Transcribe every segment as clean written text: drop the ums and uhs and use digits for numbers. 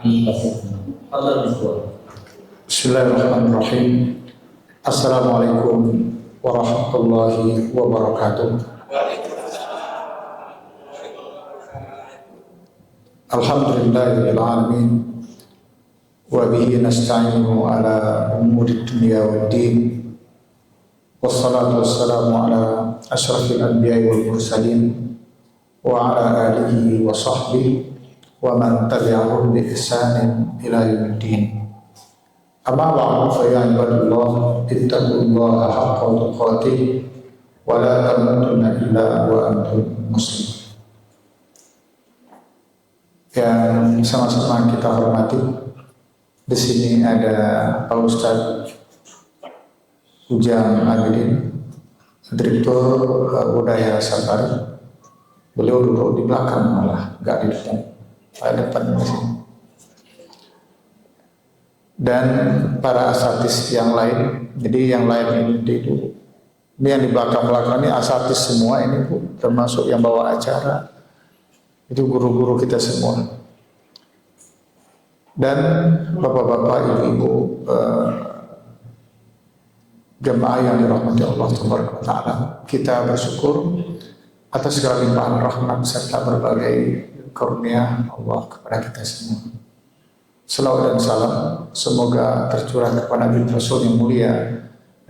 Bismillahirrahmanirrahim. Assalamualaikum warahmatullahi wabarakatuh. Alhamdulillahirabbil alamin wa bihi nasta'inu ala umuri dunya waddin. Wassalatu wassalamu ala asyrafil anbiya'i wal mursalin wa ala alihi wa sahbihi wa man tabi'ahum bi ihsanin ila yaumiddin. Amma ba'du, fa ya ibadallah ittaqullaha haqqa tuqatih wa la tamutunna illa wa antum muslimun. Yang sama-sama kita hormati, di sini ada Pak Ustadz Ujang Abidin, Direktur Budaya Safari. Beliau duduk di belakang, malah nggak di depan, depan di sini. Dan para asatis yang lain, jadi yang lain ini yang di belakang ini asatis semua ini Bu, termasuk yang bawa acara. Itu guru-guru kita semua. Dan bapak-bapak, ibu-ibu, jemaah yang dirahmati Allah Taala, kita bersyukur atas segala limpahan rahmat serta berbagai karunia Allah kepada kita semua. Salawat dan salam semoga tercurah kepada Nabi Rasul yang mulia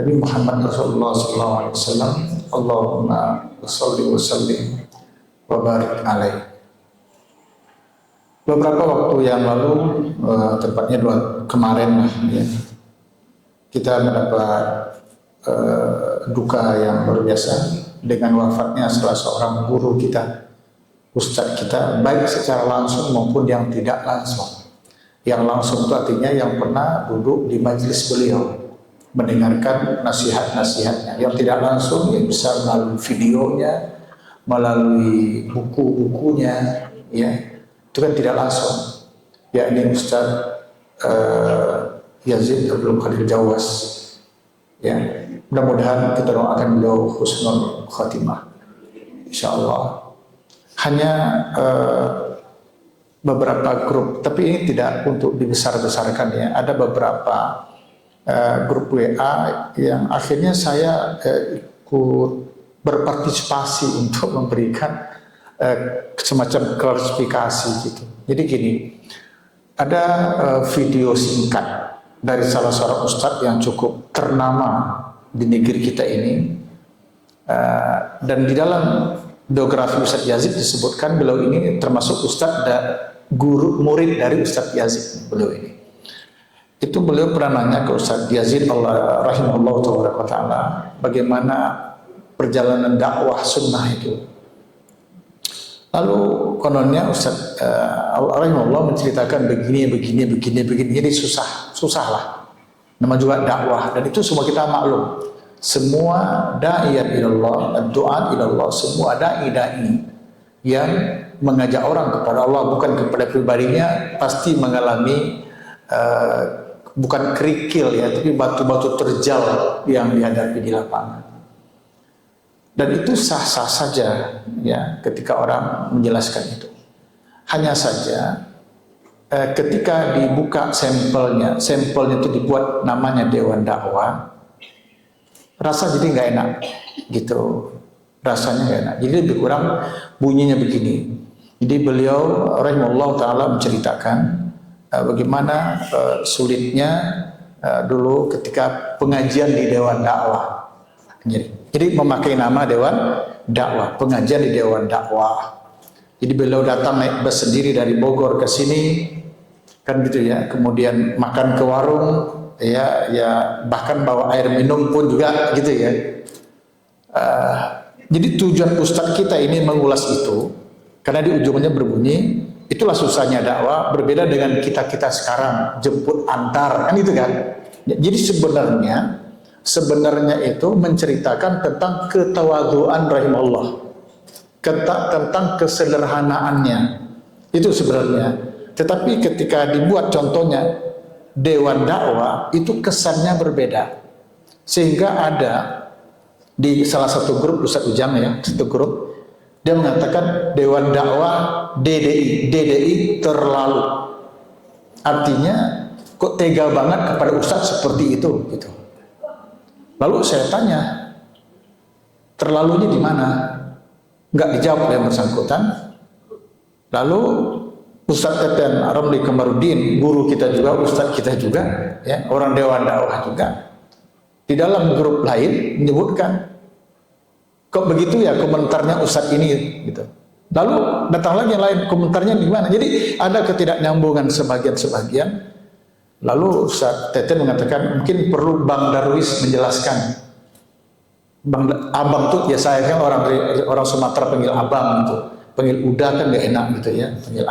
Nabi Muhammad Rasulullah SAW. Allahumma sholli wa sallim wa barik alaihi. Beberapa waktu yang lalu, tepatnya kemarin lah, ya, kita mendapat duka yang luar biasa dengan wafatnya salah seorang guru kita, ustadz kita, baik secara langsung maupun yang tidak langsung. Yang langsung itu artinya yang pernah duduk di majelis beliau, mendengarkan nasihat-nasihatnya. Yang tidak langsung yang bisa melalui videonya, melalui buku-bukunya, ya. Itu kan tidak langsung. Ya, ini Ustaz Yazid Abdul Qadir Jawas. Ya, mudah-mudahan kita doakan beliau husnul khatimah, insyaallah. Hanya beberapa grup, tapi ini tidak untuk dibesar-besarkan ya. Ada beberapa grup WA yang akhirnya saya ikut berpartisipasi untuk memberikan semacam klarifikasi gitu. Jadi gini, ada video singkat dari salah seorang ustadz yang cukup ternama di negeri kita ini, dan di dalam biografi Ustadz Yazid disebutkan beliau ini termasuk ustadz dan guru murid dari Ustadz Yazid. Beliau ini, itu beliau pernah nanya ke Ustadz Yazid Allah rahimahullah taala, bagaimana perjalanan dakwah sunnah itu. Lalu kononnya Ustaz rahimahullah menceritakan begini, jadi susah lah. Nama juga dakwah, dan itu semua kita maklum. Semua da'iyat ilallah, du'at ilallah, semua da'i yang mengajak orang kepada Allah bukan kepada pribadinya pasti mengalami bukan kerikil ya, tapi batu-batu terjal yang dihadapi di lapangan. Dan itu sah-sah saja ya ketika orang menjelaskan itu. Hanya saja ketika dibuka sampelnya itu dibuat namanya Dewan Dakwah, rasa jadi nggak enak gitu, rasanya nggak enak. Jadi lebih kurang bunyinya begini. Jadi beliau rahimahullah taala menceritakan bagaimana sulitnya dulu ketika pengajian di Dewan Dakwah. Jadi memakai nama Dewan Dakwah, pengajian di Dewan Dakwah. Jadi beliau datang naik bus sendiri dari Bogor ke sini, kan gitu ya. Kemudian makan ke warung, ya bahkan bawa air minum pun juga gitu ya. Jadi tujuan Ustadz kita ini mengulas itu, karena di ujungnya berbunyi, itulah susahnya dakwah, berbeda dengan kita sekarang jemput antar, kan itu kan. Jadi sebenarnya itu menceritakan tentang ketawaduan rahimahullah, tentang kesederhanaannya itu sebenarnya. Tetapi ketika dibuat contohnya Dewan Dakwah, itu kesannya berbeda, sehingga ada di salah satu grup Ustadz Ujang ya, satu grup, dia mengatakan Dewan Dakwah DDI terlalu. Artinya kok tega banget kepada ustadz seperti itu gitu. Lalu saya tanya, terlalunya di mana? Nggak dijawab oleh yang bersangkutan. Lalu Ustadz Teten Ramli Kamarudin, guru kita juga, ustadz kita juga, ya, orang Dewan Dakwah juga, di dalam grup lain menyebutkan, kok begitu ya komentarnya ustadz ini gitu. Lalu datang lagi yang lain, komentarnya gimana? Jadi ada ketidaknyambungan sebagian-sebagian. Lalu Ustadz Teten mengatakan mungkin perlu Bang Darwis menjelaskan. Abang tuh ya, saya kan orang Sumatera panggil abang gitu, panggil udah kan gak enak gitu ya, panggil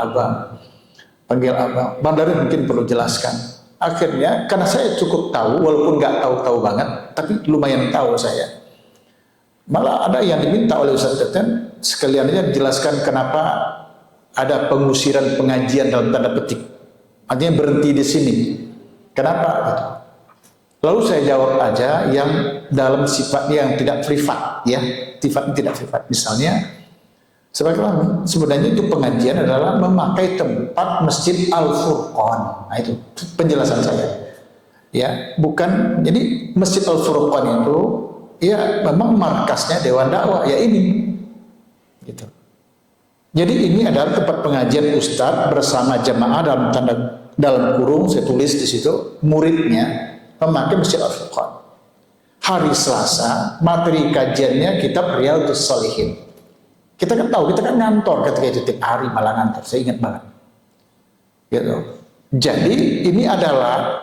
abang. Bang Darwis mungkin perlu jelaskan. Akhirnya karena saya cukup tahu, walaupun nggak tahu banget, tapi lumayan tahu saya. Malah ada yang diminta oleh Ustadz Teten sekalian aja dijelaskan kenapa ada pengusiran pengajian dalam tanda petik. Artinya berhenti di sini. Kenapa gitu? Lalu saya jawab aja yang dalam sifatnya yang tidak privat, ya, sifatnya tidak privat. Misalnya, sebenarnya itu pengajian adalah memakai tempat Masjid Al-Furqan. Nah itu penjelasan saya. Ya, bukan. Jadi Masjid Al-Furqan itu, ya memang markasnya Dewan Dakwah, ya ini, gitu. Jadi ini adalah tempat pengajian ustadz bersama jamaah dalam kurung saya tulis di situ muridnya memakai Masjid Al-Furqan. Hari Selasa materi kajiannya kitab Riyadhus Shalihin. Kita kan tahu, kita kan ngantor ketika itu tiap hari, malah ngantor, saya ingat banget. Gitu. Jadi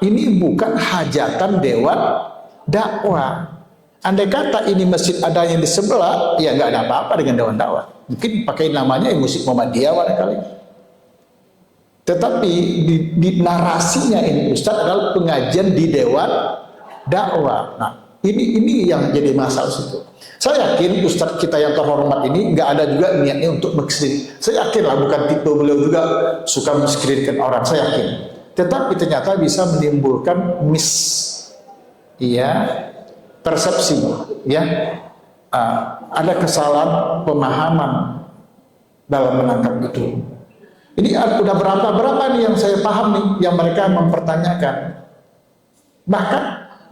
ini bukan hajatan Dewan Dakwah. Andai kata ini masjid ada yang di sebelah, ya nggak ada apa-apa dengan Dewan Dakwah. Mungkin pakai namanya Musik Muhammadiyah barangkali. Tetapi di narasinya ini Ustadz adalah pengajian di Dewan Dakwah. Nah, ini yang jadi masalah situ. Saya yakin Ustadz kita yang terhormat ini nggak ada juga niatnya untuk mengkritik. Saya yakin lah, bukan tipe beliau juga suka mengkritikkan orang. Saya yakin. Tetapi ternyata bisa menimbulkan persepsi, ya, ada kesalahan pemahaman dalam menangkap itu. Ini udah berapa nih yang saya paham nih, yang mereka mempertanyakan. Bahkan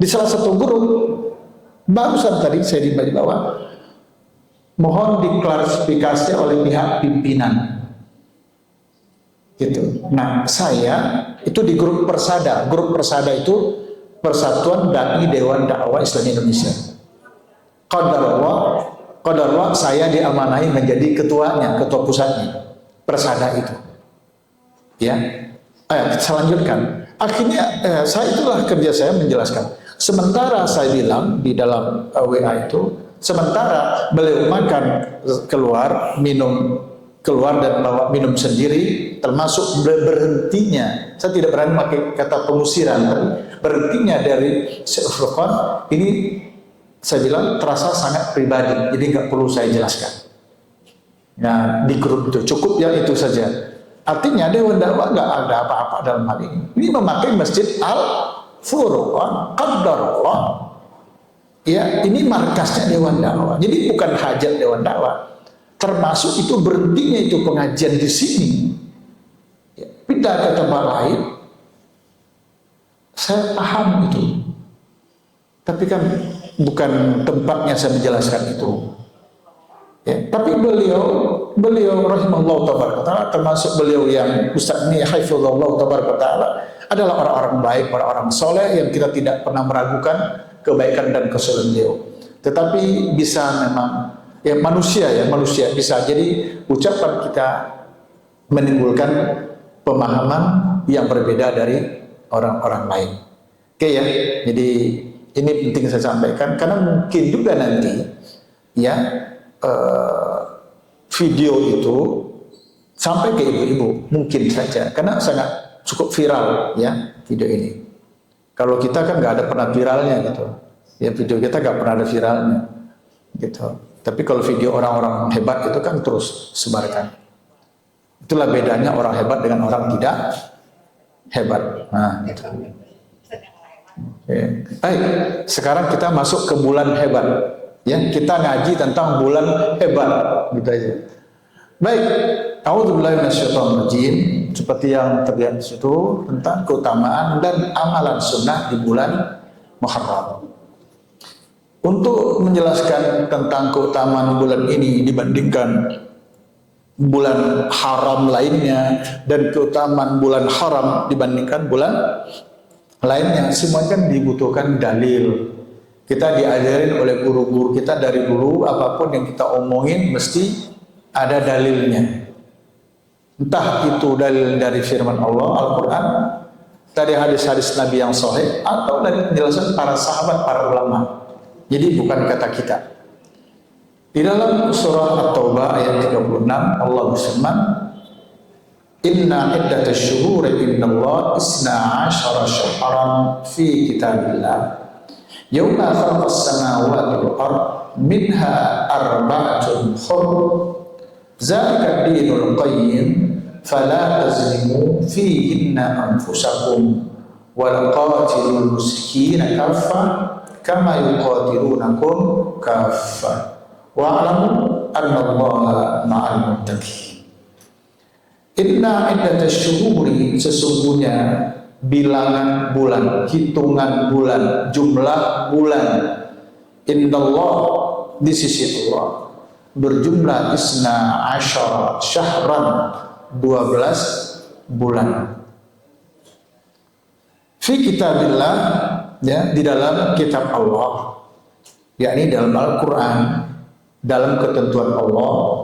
di salah satu grup barusan tadi saya di bawah, mohon diklarifikasi oleh pihak pimpinan. Gitu. Nah, saya itu di grup Persada. Grup Persada itu Persatuan Dai Dewan Dakwah Islam Indonesia. Qadarullah saya diamanahi menjadi ketuanya, ketua pusatnya Persada itu. Ya, saya lanjutkan. Akhirnya itulah kerja saya menjelaskan. Sementara saya bilang di dalam WA itu, sementara beliau makan keluar, minum keluar dan bawa minum sendiri, termasuk berhentinya. Saya tidak berani pakai kata pengusiran, tapi berhentinya dari Furqan ini saya bilang terasa sangat pribadi, jadi nggak perlu saya jelaskan. Nah, di grup itu cukup ya itu saja. Artinya Dewan Dakwah nggak ada apa-apa dalam hal ini. Ini memakai Masjid Al-Furqan, qadarullah. Ya, ini markasnya Dewan Dakwah. Jadi bukan hajat Dewan Dakwah. Termasuk itu berhentinya itu pengajian di sini. Ya, pindah ke tempat lain. Saya paham itu. Tapi kan bukan tempatnya saya menjelaskan itu. Ya, tapi beliau rahimahullah tabaraka ta'ala, termasuk beliau yang Ustaz ini hafizahullah tabaraka ta'ala, adalah orang-orang baik, orang-orang soleh yang kita tidak pernah meragukan kebaikan dan kesolehan beliau. Tetapi bisa memang ya manusia bisa jadi ucapan kita menimbulkan pemahaman yang berbeda dari orang-orang lain. Oke ya, jadi ini penting saya sampaikan karena mungkin juga nanti ya video itu sampai ke ibu-ibu mungkin saja karena sangat cukup viral ya video ini. Kalau kita kan nggak ada pernah viralnya gitu, ya video kita nggak pernah ada viralnya gitu. Tapi kalau video orang-orang hebat itu kan terus sebarkan. Itulah bedanya orang hebat dengan orang tidak hebat. Nah, gitu. Baik, sekarang kita masuk ke bulan hebat. Ya, kita ngaji tentang bulan hebat gitu aja. Baik, a'udzubillahi minasyaitonir rajim. seperti yang terlihat di situ tentang keutamaan dan amalan sunnah di bulan Muharram. Untuk menjelaskan tentang keutamaan bulan ini dibandingkan bulan haram lainnya dan keutamaan bulan haram dibandingkan bulan lainnya, semuanya kan dibutuhkan dalil. Kita diajarin oleh guru-guru kita dari dulu, apapun yang kita omongin mesti ada dalilnya. Entah itu dalil dari firman Allah, Al-Quran, dari hadis-hadis Nabi yang sahih, atau dari penjelasan para sahabat, para ulama. Jadi bukan kata kita. Di dalam surah At-Taubah ayat 36 Allah berfirman, Inna iddatash syuhuri indallah isna asyara syahran fi kitabillah Yawma khalaqas samawati wal ard minha arba'atun hurum zalika ad-dinul qayyim fala tazlimu fihinna anfusakum wal qatilul musyrikina kaffa kama yuqatilunakum kaffa wa'lamu annallaha ma'al muttaqin. Inna iddatash syuhuri, sesungguhnya bilangan bulan, hitungan bulan, jumlah bulan indallah, di sisi Allah, berjumlah isna asyara syahran, 12 bulan. Fi kitabillah, ya, di dalam kitab Allah, yakni dalam Al-Quran, dalam ketentuan Allah.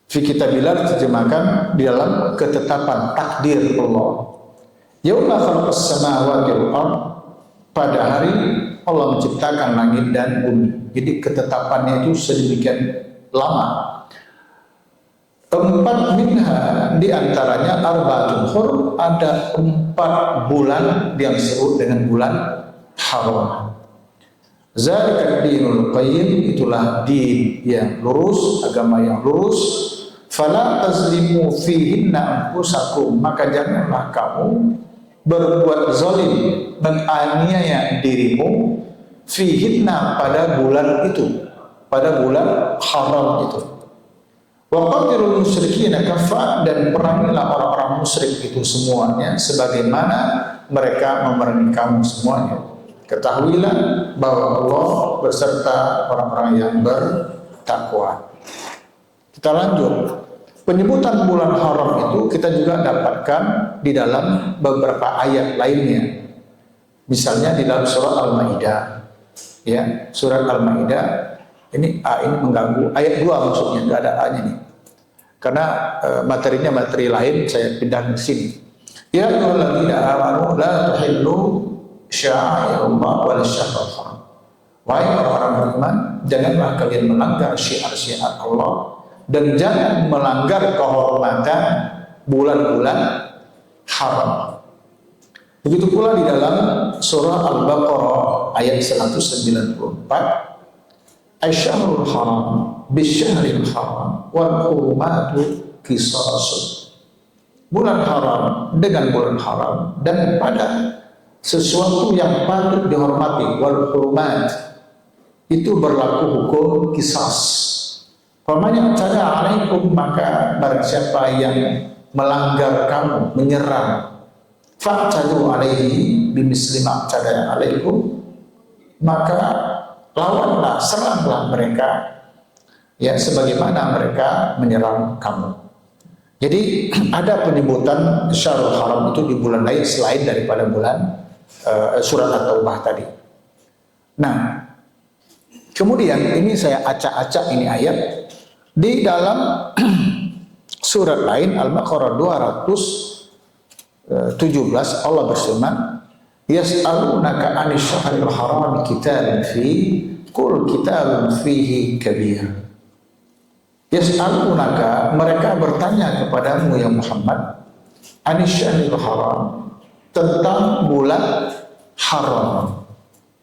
Fi kitabillah diterjemahkan di dalam ketetapan takdir Allah. Yauma khalaqas samawati wal ard, pada hari Allah menciptakan langit dan bumi. Jadi ketetapannya itu sedemikian lama. 4 minha, di antaranya arba'atun hurum, ada 4 bulan yang disebut dengan bulan haram. Zalika ad-dinul qayyim, itulah din yang lurus, agama yang lurus. Fala tazlimu fihinna anfusakum, maka janganlah kamu berbuat zalim, menganiaya dirimu fihinna, pada bulan itu, pada bulan haram itu. Wa qatilul musyrikina kaffa, dan perangilah orang-orang musyrik itu semuanya sebagaimana mereka memerangi kamu semuanya. Ketahuilah bahwa Allah beserta orang-orang yang bertakwa. Kita lanjut. Penyebutan bulan haram itu kita juga dapatkan di dalam beberapa ayat lainnya. Misalnya di dalam surah Al-Maidah. Ya, surat Al-Maidah ini mengganggu ayat 2 maksudnya, enggak ada A-nya nih. Karena materinya materi lain, saya pindah ke sini. Ya ayyuhalladzina amanu la tuhillu sya'airallah wal syahrul haram. Wahai orang-orang beriman, janganlah kalian melanggar syiar-syiar Allah dan jangan melanggar kehormatan bulan-bulan haram. Begitu pula di dalam surah Al-Baqarah ayat 194, Asy-syahrul haram bisyahril haram wal hurumatu qisasun. Bulan haram dengan bulan haram, dan pada sesuatu yang patut dihormati, wal hurumat, itu berlaku hukum qisas. Faman i'tada 'alaikum, maka barang siapa yang melanggar kamu, menyerang, fa'tadu 'alaihi bimisli ma i'tada 'alaikum, maka lawanlah, seranglah mereka, ya, sebagaimana mereka menyerang kamu. Jadi ada penyebutan syahrul haram itu di bulan lain selain daripada bulan surat At-Taubah tadi. Nah, kemudian ini saya acak-acak ini ayat di dalam surat lain, Al-Baqarah 217, Allah berfirman, yas'alunaka 'anil syahril haram qitalin fi qul qitalun fihi kabir. Yas'alunaka, mereka bertanya kepadamu ya Muhammad, 'anil syahril haram, tentang bulan haram.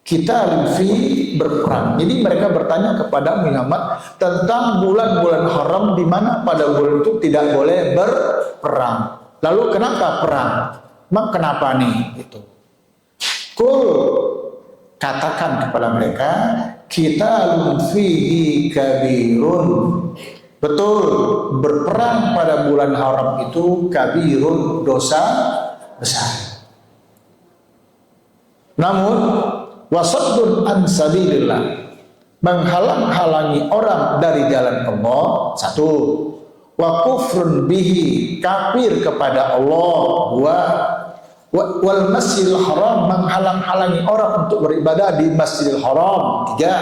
Qitalun fi, berperang. Jadi mereka bertanya kepada Muhammad tentang bulan-bulan haram, di mana pada bulan itu tidak boleh berperang. Lalu kenapa perang? Mak kenapa nih? Itu. Kul, katakan kepada mereka, qitalun fihi kabirun, Betul, berperang pada bulan haram itu kabirun, dosa besar. Namun wasaddun an sabilillah, menghalang-halangi orang dari jalan Allah, satu. Wa kufrun bihi, kafir kepada Allah, dua. Wal masjidil haram, menghalang-halangi orang untuk beribadah di Masjidil Haram, tiga.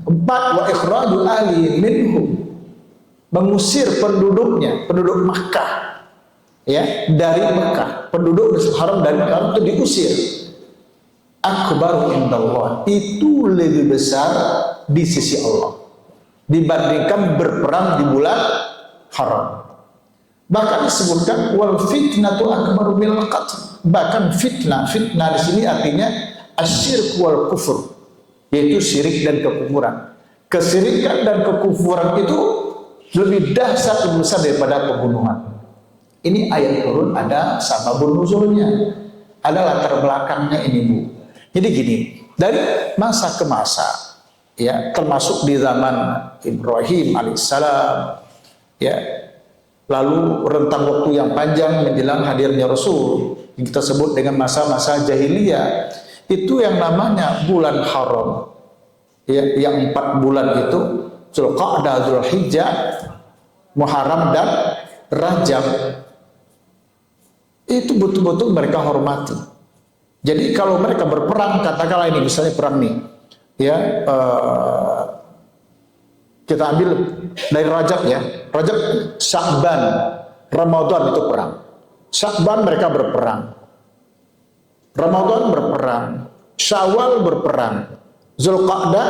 Empat, wa ikhrajul ahli minhum, mengusir penduduknya, penduduk Makkah, ya, dari Makkah, penduduk Masjidil Haram dari Makkah itu diusir. Akbaru indallah, itu lebih besar di sisi Allah dibandingkan berperang di bulan haram. Bahkan disebutkan wal fitnatu akbaru minal qatl. Bahkan fitnah di sini artinya asyirk wal kufur, yaitu syirik dan kekufuran. Kesyirikan dan kekufuran itu lebih dahsyat, lebih besar daripada pembunuhan. Ini ayat turun ada sababun nuzulnya, ada latar belakangnya ini, Bu. Jadi gini, dari masa ke masa, ya, termasuk di zaman Ibrahim alaihissalam, ya, lalu rentang waktu yang panjang menjelang hadirnya Rasul, yang kita sebut dengan masa-masa jahiliyah, itu yang namanya bulan haram, ya, yang 4 bulan itu Zulqa'dah, Zulhijjah, Muharram dan Rajab, itu betul-betul mereka hormati. Jadi kalau mereka berperang, katakanlah ini misalnya perang nih, ya, kita ambil dari Rajab, ya, Rajab, Sya'ban, Ramadan itu perang. Sya'ban mereka berperang, Ramadan berperang, Syawal berperang, Zulqa'dah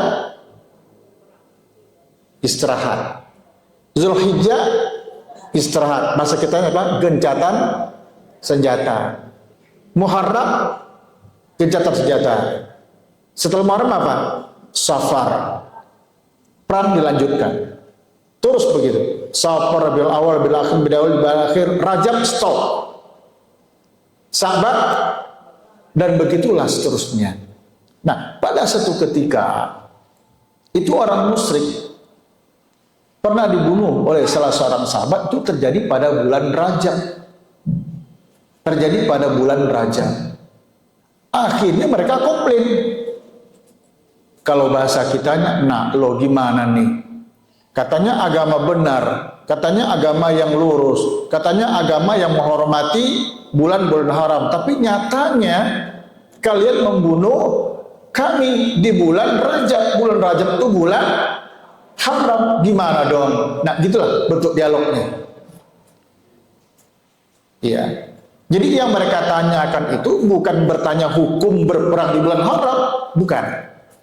istirahat, Zulhijjah istirahat. Masa kita apa? Gencatan senjata. Muharram gencatan senjata. Setelah Muharram apa? Safar. Perang dilanjutkan. Terus begitu. Safar, Rabiul Awal, Rabiul Akhir, Rabiul Akhir, Rajab stop. Sabat, dan begitulah seterusnya. Nah, pada satu ketika itu orang musyrik pernah dibunuh oleh salah seorang sahabat, itu terjadi pada bulan Rajab. Terjadi pada bulan Rajab. Akhirnya mereka komplain. Kalau bahasa kitanya, nah lo gimana nih? Katanya agama benar, katanya agama yang lurus, katanya agama yang menghormati bulan-bulan haram, tapi nyatanya kalian membunuh kami di bulan Rajab. Bulan Rajab itu bulan haram, gimana dong? Nah, gitulah bentuk dialognya. Iya. Jadi yang mereka tanyakan itu bukan bertanya hukum berperang di bulan haram, bukan.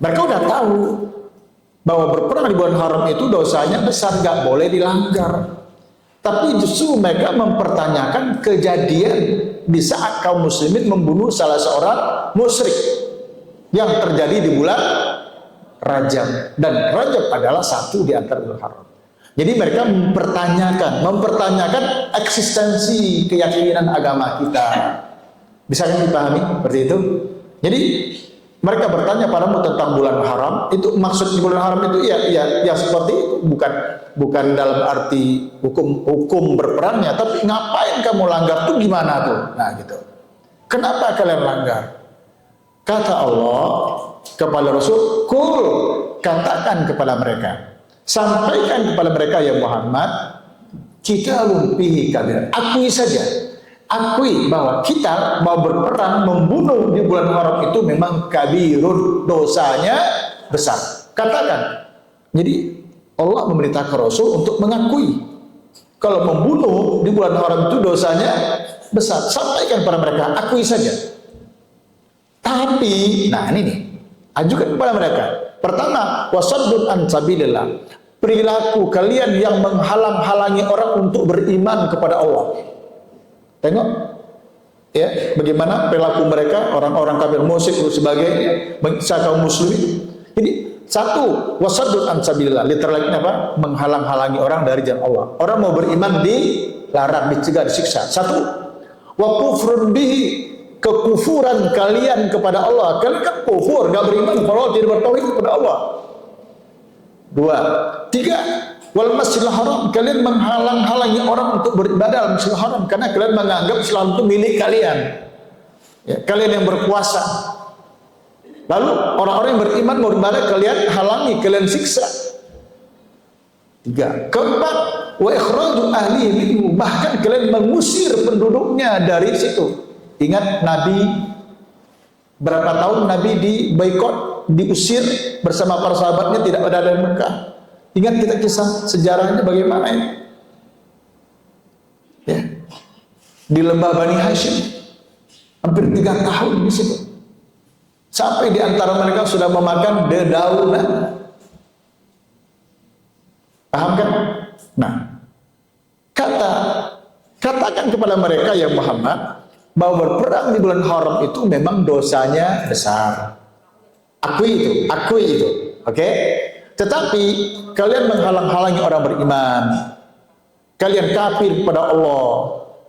Mereka udah tahu bahwa berperang di bulan haram itu dosanya besar, nggak boleh dilanggar. Tapi justru mereka mempertanyakan kejadian di saat kaum muslimin membunuh salah seorang musyrik yang terjadi di bulan Rajab, dan Rajab adalah satu di antara bulan haram. Jadi mereka mempertanyakan eksistensi keyakinan agama kita. Bisa kan dipahami seperti itu? Jadi mereka bertanya padamu tentang bulan haram, itu maksud bulan haram itu ya seperti itu, bukan dalam arti hukum berperangnya, tapi ngapain kamu langgar tuh, gimana tuh? Nah gitu. Kenapa kalian langgar? Kata Allah kepada Rasul, "Qul," katakan kepada mereka, sampaikan kepada mereka ya Muhammad, kita lumpihi kabir. Akui saja, akui bahwa kita mau berperang membunuh di bulan haram itu memang kabirun, dosanya besar. Katakan. Jadi Allah memerintahkan Rasul untuk mengakui kalau membunuh di bulan haram itu dosanya besar. Sampaikan kepada mereka, akui saja. Tapi, nah ini nih, ajukan kepada mereka. Pertama, wasaddun an sabilillah, perilaku kalian yang menghalang-halangi orang untuk beriman kepada Allah. Tengok, ya, bagaimana perilaku mereka, orang-orang kafir musyrik dan sebagainya, kaum muslimin. Jadi satu, wasaddun an sabilillah, literalnya apa? Menghalang-halangi orang dari jalan Allah. Orang mau beriman dilarang, dicegah, disiksa. Satu, wa kufrun bihi, kekufuran kalian kepada Allah. Kalian kan kufur, nggak beriman kalau tidak bertauhid kepada Allah. Dua. Tiga, Wal Masjidil Haram, kalian menghalang-halangi orang untuk beribadah al Masjidil Haram karena kalian menganggap Islam itu milik kalian. Ya, kalian yang berkuasa. Lalu orang-orang yang beriman mau beribadah kalian halangi, kalian siksa. 3. Keempat, wa ikhraju ahlihi minhu, bahkan kalian mengusir penduduknya dari situ. Ingat Nabi berapa tahun Nabi diboikot, diusir bersama para sahabatnya, tidak ada di Mekah. Ingat kita kisah sejarahnya bagaimana ini? Ya. Di lembah Bani Hashim hampir 3 tahun di situ. Sampai di antara mereka sudah memakan dedaunan. Paham kan? Nah, katakan kepada mereka ya Muhammad bahwa berperang di bulan haram itu memang dosanya besar. Akui itu. Oke? Tetapi kalian menghalang-halangi orang beriman. Kalian kafir kepada Allah.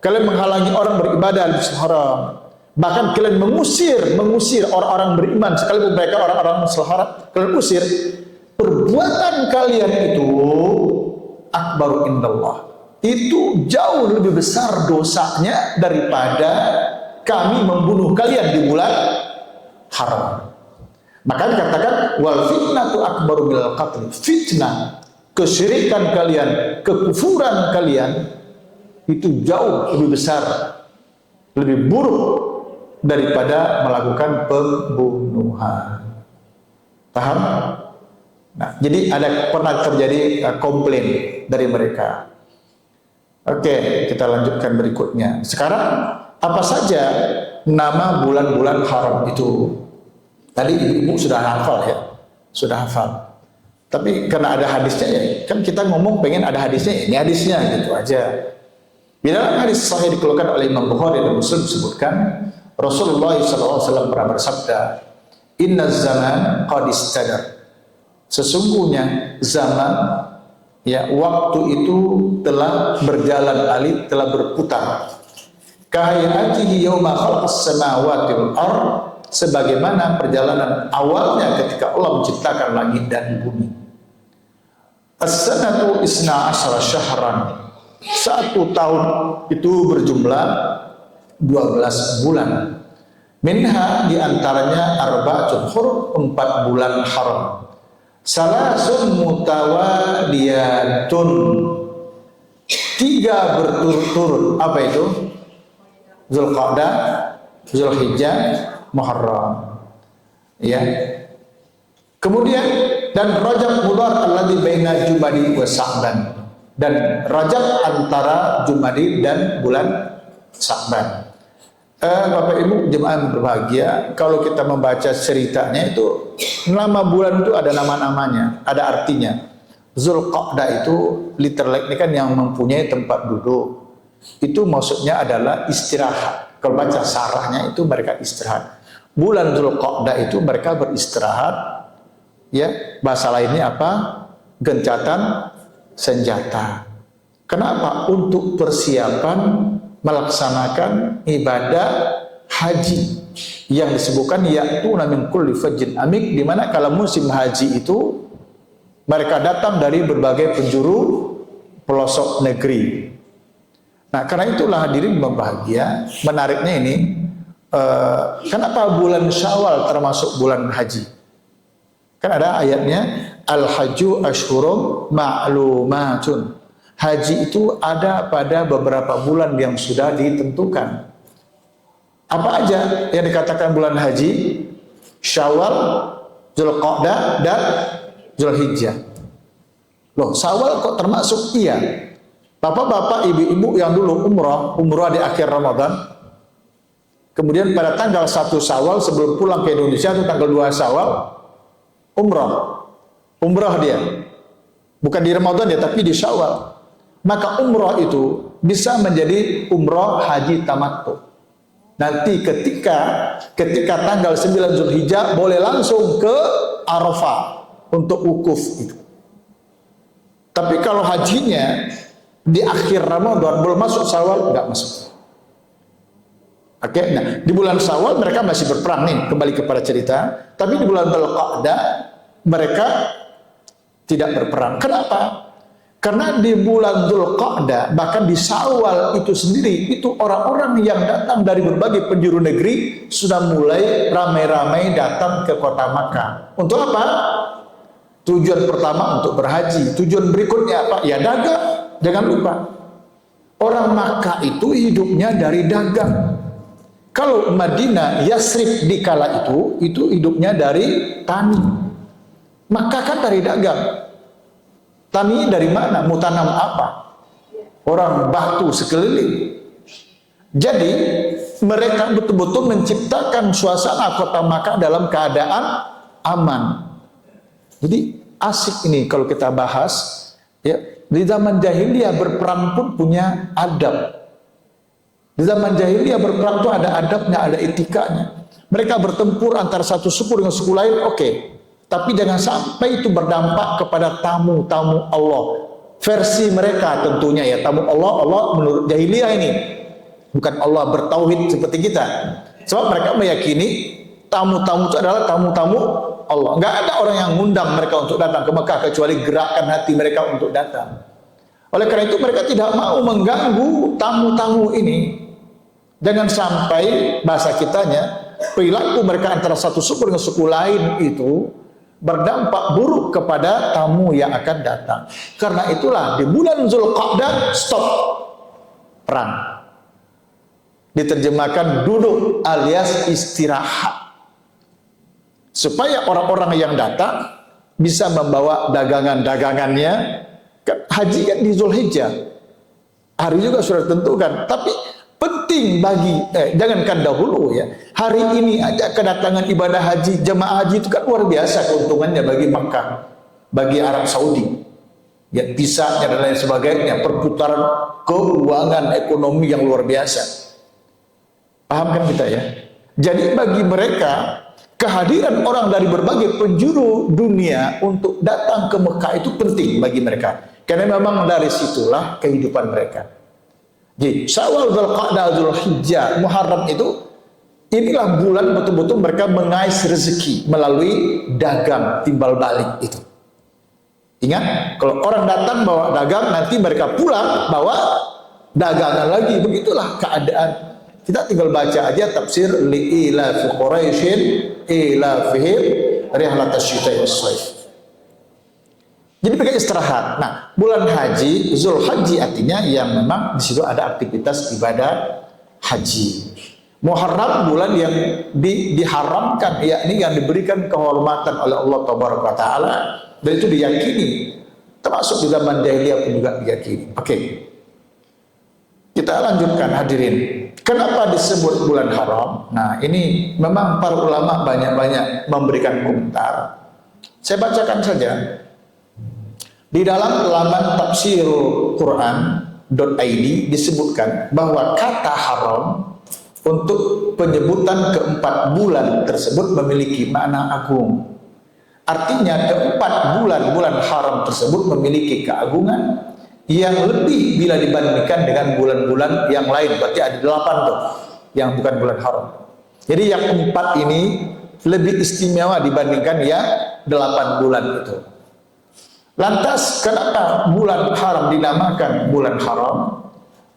Kalian menghalangi orang beribadah di Masjidil Haram. Bahkan kalian mengusir orang-orang beriman sekalipun mereka orang-orang Masjidil Haram. Kalian usir. Perbuatan kalian itu akbaru indallah. Itu jauh lebih besar dosanya daripada kami membunuh kalian di bulan haram. Maka dikatakan wal fitnatu akbaru minal qatl. Fitnah, kesyirikan kalian, kekufuran kalian itu jauh lebih besar, lebih buruk daripada melakukan pembunuhan. Paham? Nah, jadi pernah terjadi komplain dari mereka. Oke, kita lanjutkan berikutnya. Sekarang apa saja nama bulan-bulan haram itu? Tadi ibu-ibu sudah hafal ya, sudah hafal. Tapi karena ada hadisnya ya, kan kita ngomong pengen ada hadisnya, ini hadisnya gitu aja. Di dalam hadis sahih dikeluarkan oleh Imam Bukhari dan Muslim disebutkan Rasulullah SAW pernah bersabda, Inna zaman qad istadar. Sesungguhnya zaman, ya waktu itu telah berjalan alih, telah berputar. Kahayatihi yawma khalaqas samawati wal ardh, sebagaimana perjalanan awalnya ketika Allah menciptakan langit dan bumi. As-sanatu isna asyara syahran. 1 tahun itu berjumlah 12 bulan. Minha diantaranya arba'atun hurum, 4 bulan haram. Salasun mutawadiyatun, 3 berturut-turut. Apa itu? Zulqa'dah, Zulhijjah, Muharram. Ya. Kemudian dan Rajab Mudhar alladzi baina Jumadi wa Sa'ban, dan Rajab antara Jumadi dan bulan Sa'ban. Bapak Ibu jemaah berbahagia, kalau kita membaca ceritanya itu nama bulan itu ada nama-namanya, ada artinya. Zulqa'dah itu literally ini kan yang mempunyai tempat duduk. Itu maksudnya adalah istirahat. Kalau baca sarahnya itu mereka istirahat. Bulan Zulqa'dah itu mereka beristirahat. Ya, bahasa lainnya apa? Gencatan senjata. Kenapa? Untuk persiapan melaksanakan ibadah haji yang disebutkan ya'tuna min kulli fajjin amik, di mana kalau musim haji itu mereka datang dari berbagai penjuru pelosok negeri. Nah, karena itulah hadirin berbahagia, menariknya ini kenapa bulan Syawal termasuk bulan haji? Kan ada ayatnya al-hajju asyhurum ma'lumatun. Haji itu ada pada beberapa bulan yang sudah ditentukan. Apa aja yang dikatakan bulan haji? Syawal, Zulqa'dah, dan Zulhijjah. Loh, Syawal kok termasuk? Iya. Bapak-bapak, ibu-ibu yang dulu umrah di akhir Ramadan, kemudian pada tanggal 1 Syawal sebelum pulang ke Indonesia itu tanggal 2 Syawal umrah dia. Bukan di Ramadan ya, tapi di Syawal. Maka umrah itu bisa menjadi umrah haji tamattu. Nanti ketika tanggal 9 Zulhijjah boleh langsung ke Arafah untuk wukuf itu. Tapi kalau hajinya di akhir Ramadan belum masuk Syawal, enggak masuk. Oke, nah di bulan Syawal mereka masih berperang nih, kembali kepada cerita. Tapi di bulan Zulqa'dah mereka tidak berperang. Kenapa? Karena di bulan Dzulqa'dah, bahkan di Syawal itu sendiri, itu orang-orang yang datang dari berbagai penjuru negeri sudah mulai ramai-ramai datang ke kota Makkah. Untuk apa? Tujuan pertama untuk berhaji. Tujuan berikutnya apa? Ya dagang. Jangan lupa. Orang Makkah itu hidupnya dari dagang. Kalau Madinah, Yasrib di kala itu hidupnya dari tani. Makkah kan dari dagang. Tani dari mana? Mau tanam apa? Orang batu sekeliling. Jadi mereka betul-betul menciptakan suasana kota Makkah dalam keadaan aman. Jadi asik ini kalau kita bahas. Ya, di zaman jahiliyah berperang pun punya adab. Di zaman jahiliyah berperang itu ada adabnya, ada etikanya. Mereka bertempur antara satu suku dengan suku lain, oke. Tapi jangan sampai itu berdampak kepada tamu-tamu Allah. Versi mereka tentunya ya, tamu Allah menurut jahiliyah ini. Bukan Allah bertauhid seperti kita. Sebab mereka meyakini tamu-tamu itu adalah tamu-tamu Allah. Enggak ada orang yang ngundang mereka untuk datang ke Mekah kecuali gerakan hati mereka untuk datang. Oleh karena itu mereka tidak mau mengganggu tamu-tamu ini. Jangan sampai bahasa kitanya perilaku mereka antara satu suku dengan suku lain itu berdampak buruk kepada tamu yang akan datang. Karena itulah di bulan Dzulqa'dah stop perang. Diterjemahkan duduk alias istirahat. Supaya orang-orang yang datang bisa membawa dagangan-dagangannya. Haji kan di Zulhijjah. Hari juga sudah ditentukan. Tapi penting bagi, jangankan dahulu ya. Hari ini aja kedatangan ibadah haji, jemaah haji itu kan luar biasa keuntungannya bagi Makkah, bagi Arab Saudi. Ya, visanya dan lain sebagainya, perputaran keuangan ekonomi yang luar biasa. Paham kan kita ya? Jadi bagi mereka, kehadiran orang dari berbagai penjuru dunia untuk datang ke Mekah itu penting bagi mereka. Karena memang dari situlah kehidupan mereka. Jadi Syawal, Dzulqa'dah, Dzulhijjah, Muharram itu inilah bulan betul-betul mereka mengais rezeki melalui dagang timbal balik itu. Ingat, kalau orang datang bawa dagang, nanti mereka pulang bawa dagangan lagi. Begitulah keadaan. Kita tinggal baca aja tafsir li'ila fi Quraisyin ilafihim rihlatash syita'i was-shaif. Jadi mereka istirahat. Nah, bulan haji, Zulhijjah artinya yang memang di situ ada aktivitas ibadah haji. Muharram bulan yang diharamkan, yakni yang diberikan kehormatan oleh Allah Taala, dan itu diyakini. Termasuk di zaman jahiliyah pun juga diyakini. Oke. Kita lanjutkan hadirin. Kenapa disebut bulan haram? Nah, ini memang para ulama banyak-banyak memberikan komentar. Saya bacakan saja. Di dalam laman tafsirul Quran.id disebutkan bahwa kata haram untuk penyebutan keempat bulan tersebut memiliki makna agung. Artinya keempat bulan haram tersebut memiliki keagungan yang lebih bila dibandingkan dengan bulan-bulan yang lain. Berarti ada 8 tuh yang bukan bulan haram. Jadi yang 4 ini lebih istimewa dibandingkan yang 8 bulan itu. Lantas kenapa bulan haram dinamakan bulan haram?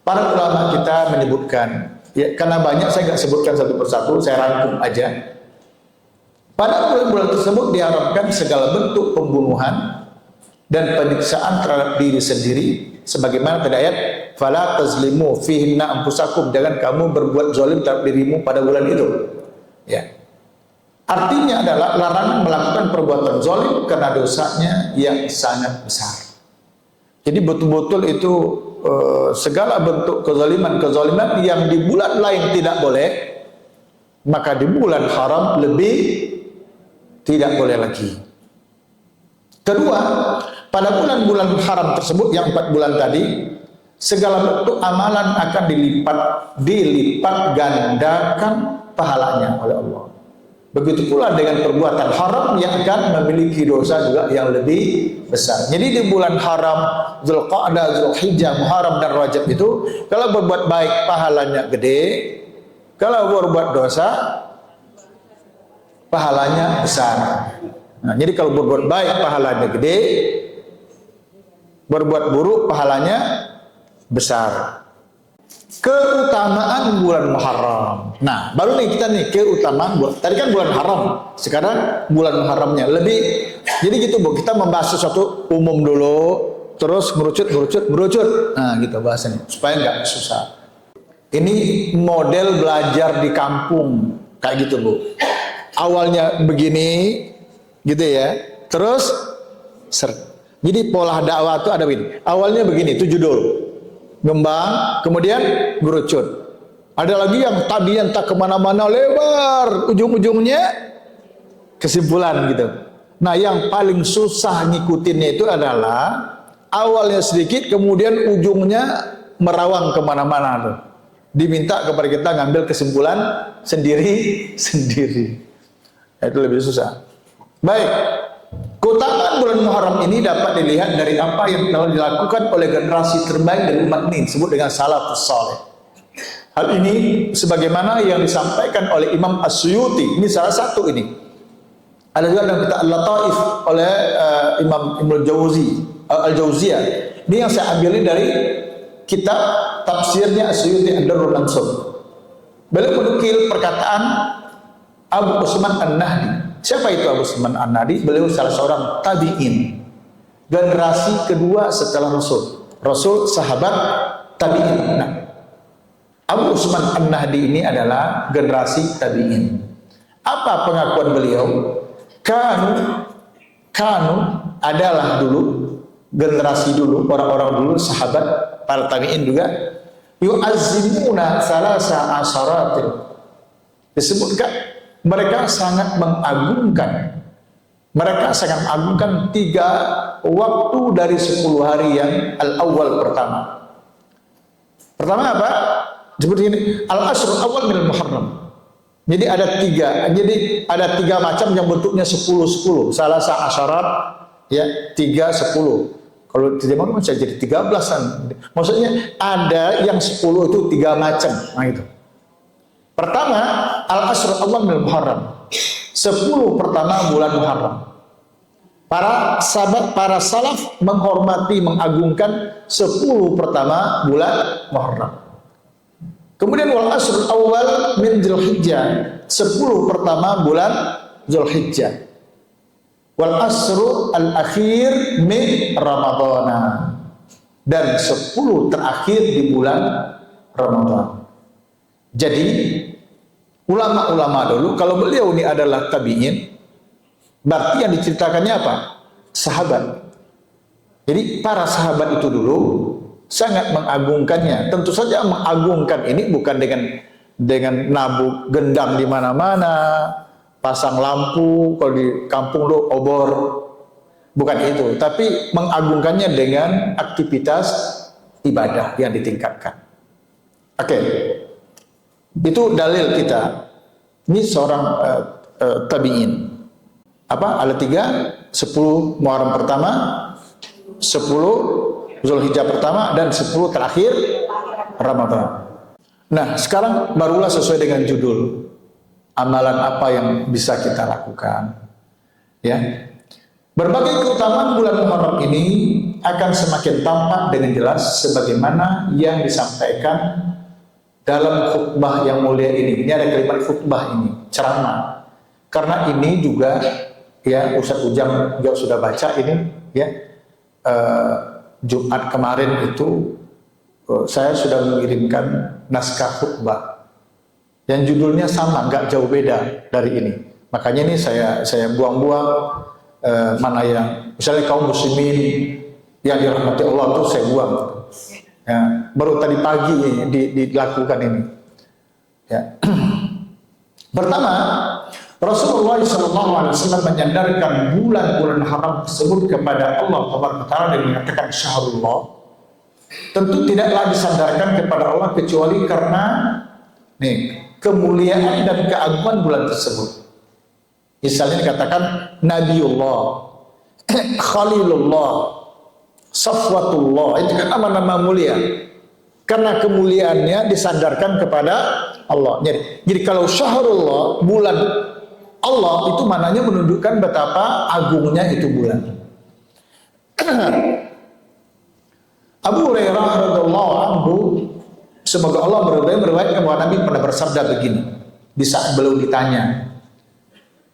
Para ulama kita menyebutkan, ya, karena banyak saya nggak sebutkan satu persatu, saya rangkum aja. Pada bulan-bulan tersebut diharamkan segala bentuk pembunuhan dan penyiksaan terhadap diri sendiri, sebagaimana tadi ayat, "Fala tazlimu fihinna anfusakum", jangan kamu berbuat zalim terhadap dirimu pada bulan itu. Ya. Artinya adalah larangan melakukan perbuatan zalim karena dosanya yang sangat besar. Jadi betul-betul itu segala bentuk kezaliman yang di bulan lain tidak boleh, maka di bulan haram lebih tidak boleh lagi. Kedua, pada bulan-bulan haram tersebut yang 4 bulan tadi, segala bentuk amalan akan dilipat gandakan pahalanya oleh Allah. Begitu pula dengan perbuatan haram yang akan memiliki dosa juga yang lebih besar. Jadi di bulan haram, Dzulqa'dah, Dzulhijjah, Muharram dan Rajab itu, kalau berbuat baik pahalanya gede, kalau berbuat dosa pahalanya besar. Nah, jadi kalau berbuat baik pahalanya gede, berbuat buruk pahalanya besar. Keutamaan bulan Muharram. Nah, baru nih kita nih keutamaan bulan. Tadi kan bulan haram, sekarang bulan Muharramnya. Lebih, jadi gitu Bu, kita membahas sesuatu umum dulu, terus merucut. Nah, gitu bahasanya, supaya nggak susah. Ini model belajar di kampung, kayak gitu Bu. Awalnya begini, gitu ya. Terus, jadi pola dakwah itu ada begini. Awalnya begini, itu judul. Ngembang, kemudian gerucut. Ada lagi yang tadi yang tak kemana-mana lebar, ujung-ujungnya kesimpulan gitu. Nah, yang paling susah ngikutinnya itu adalah awalnya sedikit, kemudian ujungnya merawang kemana-mana tuh. Diminta kepada kita ngambil kesimpulan sendiri. Itu lebih susah. Baik. Keutamaan bulan Muharram ini dapat dilihat dari apa yang telah dilakukan oleh generasi terbaik dari umat ini, disebut dengan salafus saleh. Hal ini sebagaimana yang disampaikan oleh Imam As-Suyuti, ini salah satu ini. Ada juga dalam kitab Al-Lataif oleh Imam Ibnu Al-Jauziyah. Ini yang saya ambil dari kitab tafsirnya As-Suyuti Ad-Durrul Mansur. Beliau menukil perkataan Abu Usman An-Nahdi. Siapa itu Abu Usman An-Nahdi? Beliau salah seorang tabi'in, generasi kedua setelah Rasul sahabat tabi'in. Nah, Abu Usman An-Nahdi ini adalah generasi tabi'in. Apa pengakuan beliau? Kanu adalah dulu, generasi dulu, orang-orang dulu, sahabat, para tabi'in juga, yu'azzimuna salasa asaratin. Disebutkan mereka sangat mengagungkan 3 waktu dari 10 hari yang al-awwal pertama. Pertama apa? Seperti ini, al-asrul awal min al-muharram. Jadi ada 3 macam yang bentuknya 10. Salah asyarat ya 3-10. Kalau tidak mau bisa jadi 13-an. Maksudnya ada yang 10 itu 3 macam. Nah itu. Pertama, al-asrul awal min al-muharram. 10 pertama bulan Muharram. Para sahabat, para salaf menghormati, mengagungkan 10 pertama bulan Muharram. Kemudian wal asrul awal min Dzulhijjah, 10 pertama bulan Dzulhijjah. Wal asru al akhir min Ramadhan, dan 10 terakhir di bulan Ramadan. Jadi ulama-ulama dulu, kalau beliau ini adalah tabi'in, berarti yang diceritakannya apa? Sahabat. Jadi para sahabat itu dulu sangat mengagungkannya. Tentu saja mengagungkan ini bukan dengan nabuk gendang di mana-mana, pasang lampu kalau di kampung lo obor, bukan itu. Tapi mengagungkannya dengan aktivitas ibadah yang ditingkatkan. Oke. Itu dalil kita. Ini seorang tabi'in. Apa? Ada 3, 10 Muharram pertama, 10 Zulhijjah pertama, dan 10 terakhir Ramadan. Nah, sekarang barulah sesuai dengan judul. Amalan apa yang bisa kita lakukan? Ya. Berbagai keutamaan bulan Muharram ini akan semakin tampak dengan jelas sebagaimana yang disampaikan dalam khutbah yang mulia ini. Ini ada kalimat khutbah ini, ceramah. Karena ini juga ya Ustaz Ujang juga sudah baca ini ya, Jumat kemarin itu saya sudah mengirimkan naskah khutbah yang judulnya sama, nggak jauh beda dari ini. Makanya ini saya buang-buang mana yang misalnya kaum muslimin yang dirahmati Allah itu saya buang. Ya, baru tadi pagi dilakukan ini. Ya. Pertama, Rasulullah SAW menyandarkan bulan-bulan haram tersebut kepada Allah Taala dan mengatakan syahrullah. Tentu tidaklah disandarkan kepada Allah kecuali karena kemuliaan dan keagungan bulan tersebut. Misalnya dikatakan Nabiullah, Khalilullah, Safwatullah, itu kan nama-nama mulia. Karena kemuliaannya disandarkan kepada Allah. Jadi kalau syahrullah, bulan Allah, itu maknanya menunjukkan betapa agungnya itu bulan. Abu Hurairah radhiyallahu anhu, semoga Allah meridai, meriwayatkan bahwa Nabi pernah bersabda begini di saat beliau ditanya,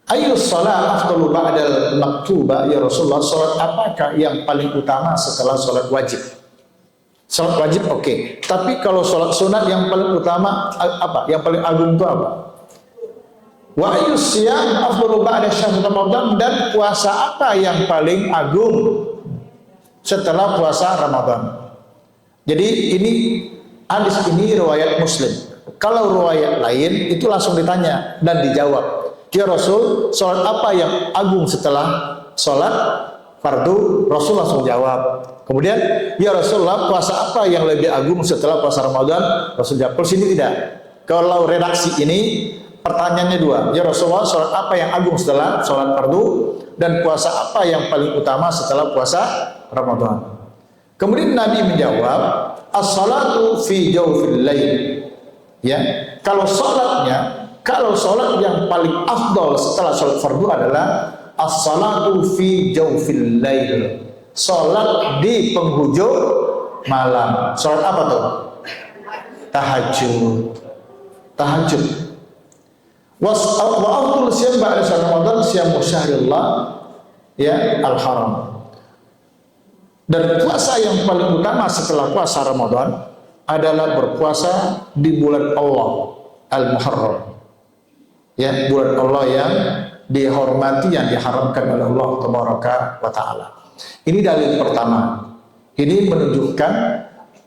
ayyus shalah afdalu ba'dal maktubah ya Rasulullah, salat apakah yang paling utama setelah salat wajib? Salat wajib oke. Tapi kalau salat sunat yang paling utama apa? Yang paling agung itu apa? Wa ayyus siyam afdalu ba'da syahr Ramadan, dan puasa apa yang paling agung setelah puasa Ramadan? Jadi ini hadis ini riwayat Muslim. Kalau riwayat lain itu langsung ditanya dan dijawab. Ya Rasul, salat apa yang agung setelah salat fardu? Rasul langsung jawab. Kemudian, ya Rasulullah, puasa apa yang lebih agung setelah puasa Ramadan? Rasul jawab. Kalau sini tidak. Kalau redaksi ini pertanyaannya dua. Ya Rasulullah, salat apa yang agung setelah salat fardu, dan puasa apa yang paling utama setelah puasa Ramadan? Kemudian Nabi menjawab, as-salatu fi jawfil lail. Ya, kalau salat yang paling afdal setelah salat fardu adalah as-salatu fi jawfil lail. Salat di penghujung malam. Salat apa tuh? Tahajud. Tahajud. Wa afdal siyam ba'da Ramadan siyamu syahrillah, ya, al-haram. Dan puasa yang paling utama setelah puasa Ramadan adalah berpuasa di bulan Allah Al-Muharram. Ya, bulan Allah yang dihormati, yang diharamkan oleh Allah Tabaraka wa Ta'ala. Ini dalil pertama. Ini menunjukkan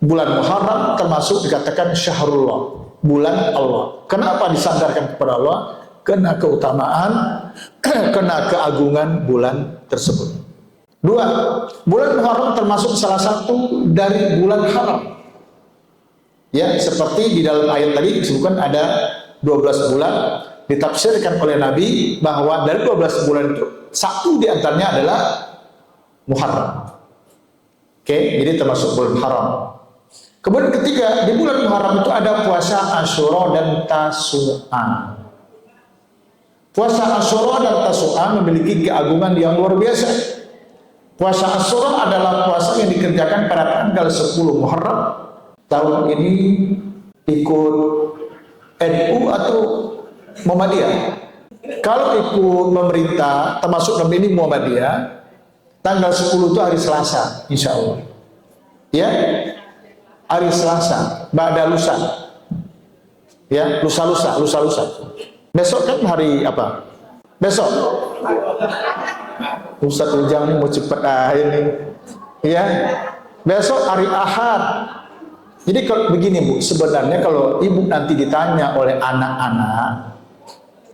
bulan Muharram termasuk dikatakan syahrullah, bulan Allah. Kenapa disandarkan kepada Allah? Karena keutamaan, karena keagungan bulan tersebut. Dua, bulan Muharram termasuk salah satu dari bulan haram. Ya, seperti di dalam ayat tadi disebutkan ada 12 bulan, ditafsirkan oleh Nabi bahwa dari 12 bulan itu satu di antaranya adalah Muharram. Oke, jadi termasuk bulan haram. Kemudian ketiga, di bulan Muharram itu ada puasa Asyura dan Tasu'a. Puasa Asyura dan Tasu'a memiliki keagungan yang luar biasa. Puasa Asyura adalah puasa yang dikerjakan pada tanggal 10 Muharram. Tahun ini ikut NU atau Muhammadiyah. Kalau ikut pemerintah, termasuk dalam ini Muhammadiyah, tanggal 10 itu hari Selasa, insya Allah. Ya, hari Selasa, ba'da lusa. Ya, lusa. Besok kan hari apa? Besok. Ustaz Ujang ini mau cepet ini. Ya, besok hari Ahad. Jadi kalau begini Bu, sebenarnya kalau ibu nanti ditanya oleh anak-anak,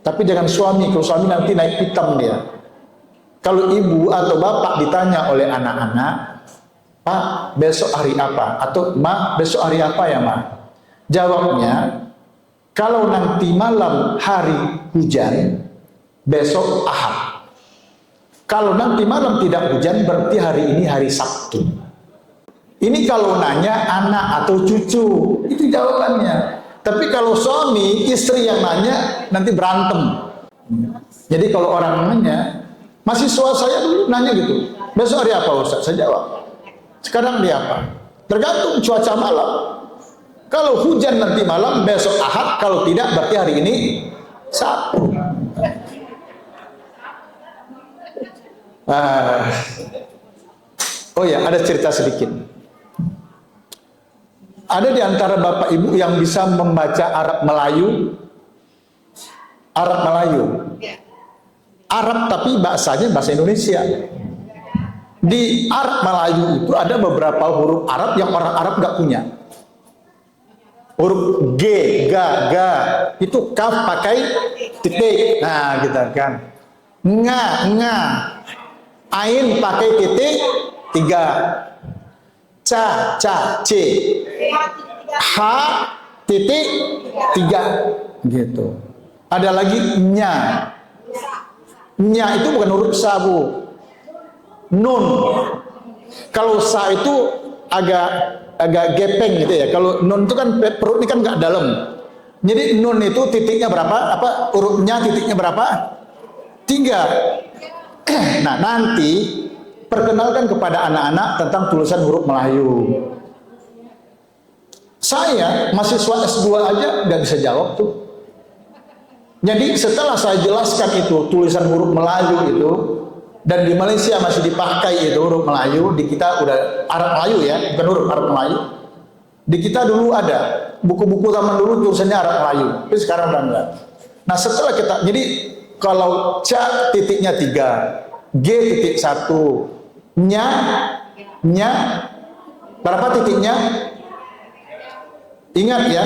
tapi jangan suami, kalau suami nanti naik hitam dia. Kalau ibu atau bapak ditanya oleh anak-anak, Pak, besok hari apa? Atau Ma, besok hari apa ya Ma? Jawabnya, kalau nanti malam hari hujan, besok Ahad. Kalau nanti malam tidak hujan, berarti hari ini hari Sabtu. Ini kalau nanya anak atau cucu, itu jawabannya. Tapi kalau suami, istri yang nanya, nanti berantem. Jadi kalau orang nanya, mahasiswa saya dulu nanya gitu, besok hari apa Ustaz? Saya jawab, sekarang hari apa? Tergantung cuaca malam. Kalau hujan nanti malam, besok Ahad. Kalau tidak, berarti hari ini Sabtu. Oh ya, ada cerita sedikit. Ada di antara bapak ibu yang bisa membaca Arab Melayu. Arab tapi bahasanya bahasa Indonesia. Di Arab Melayu itu ada beberapa huruf Arab yang orang Arab nggak punya. Huruf G, ga, itu kaf pakai titik. Nah, gitu kan. Nga. Ain pakai titik 3. Ca, C. H titik 3 gitu. Ada lagi nya. Nya itu bukan huruf sa, Bu. Nun. Kalau sa itu agak gepeng gitu ya. Kalau nun itu kan perut ini kan nggak dalam. Jadi nun itu titiknya berapa? Hurufnya titiknya berapa? 3. Nah, nanti perkenalkan kepada anak-anak tentang tulisan huruf Melayu. Saya mahasiswa S2 aja nggak bisa jawab tuh. Jadi setelah saya jelaskan itu tulisan huruf Melayu itu, dan di Malaysia masih dipakai itu huruf Melayu, di kita udah Arab Melayu ya, bukan huruf Arab Melayu. Di kita dulu ada buku-buku zaman dulu tulisannya Arab Melayu, tapi sekarang udah enggak. Nah setelah kita, jadi kalau C titiknya 3, G titik 1, nya, berapa titiknya? Ingat ya,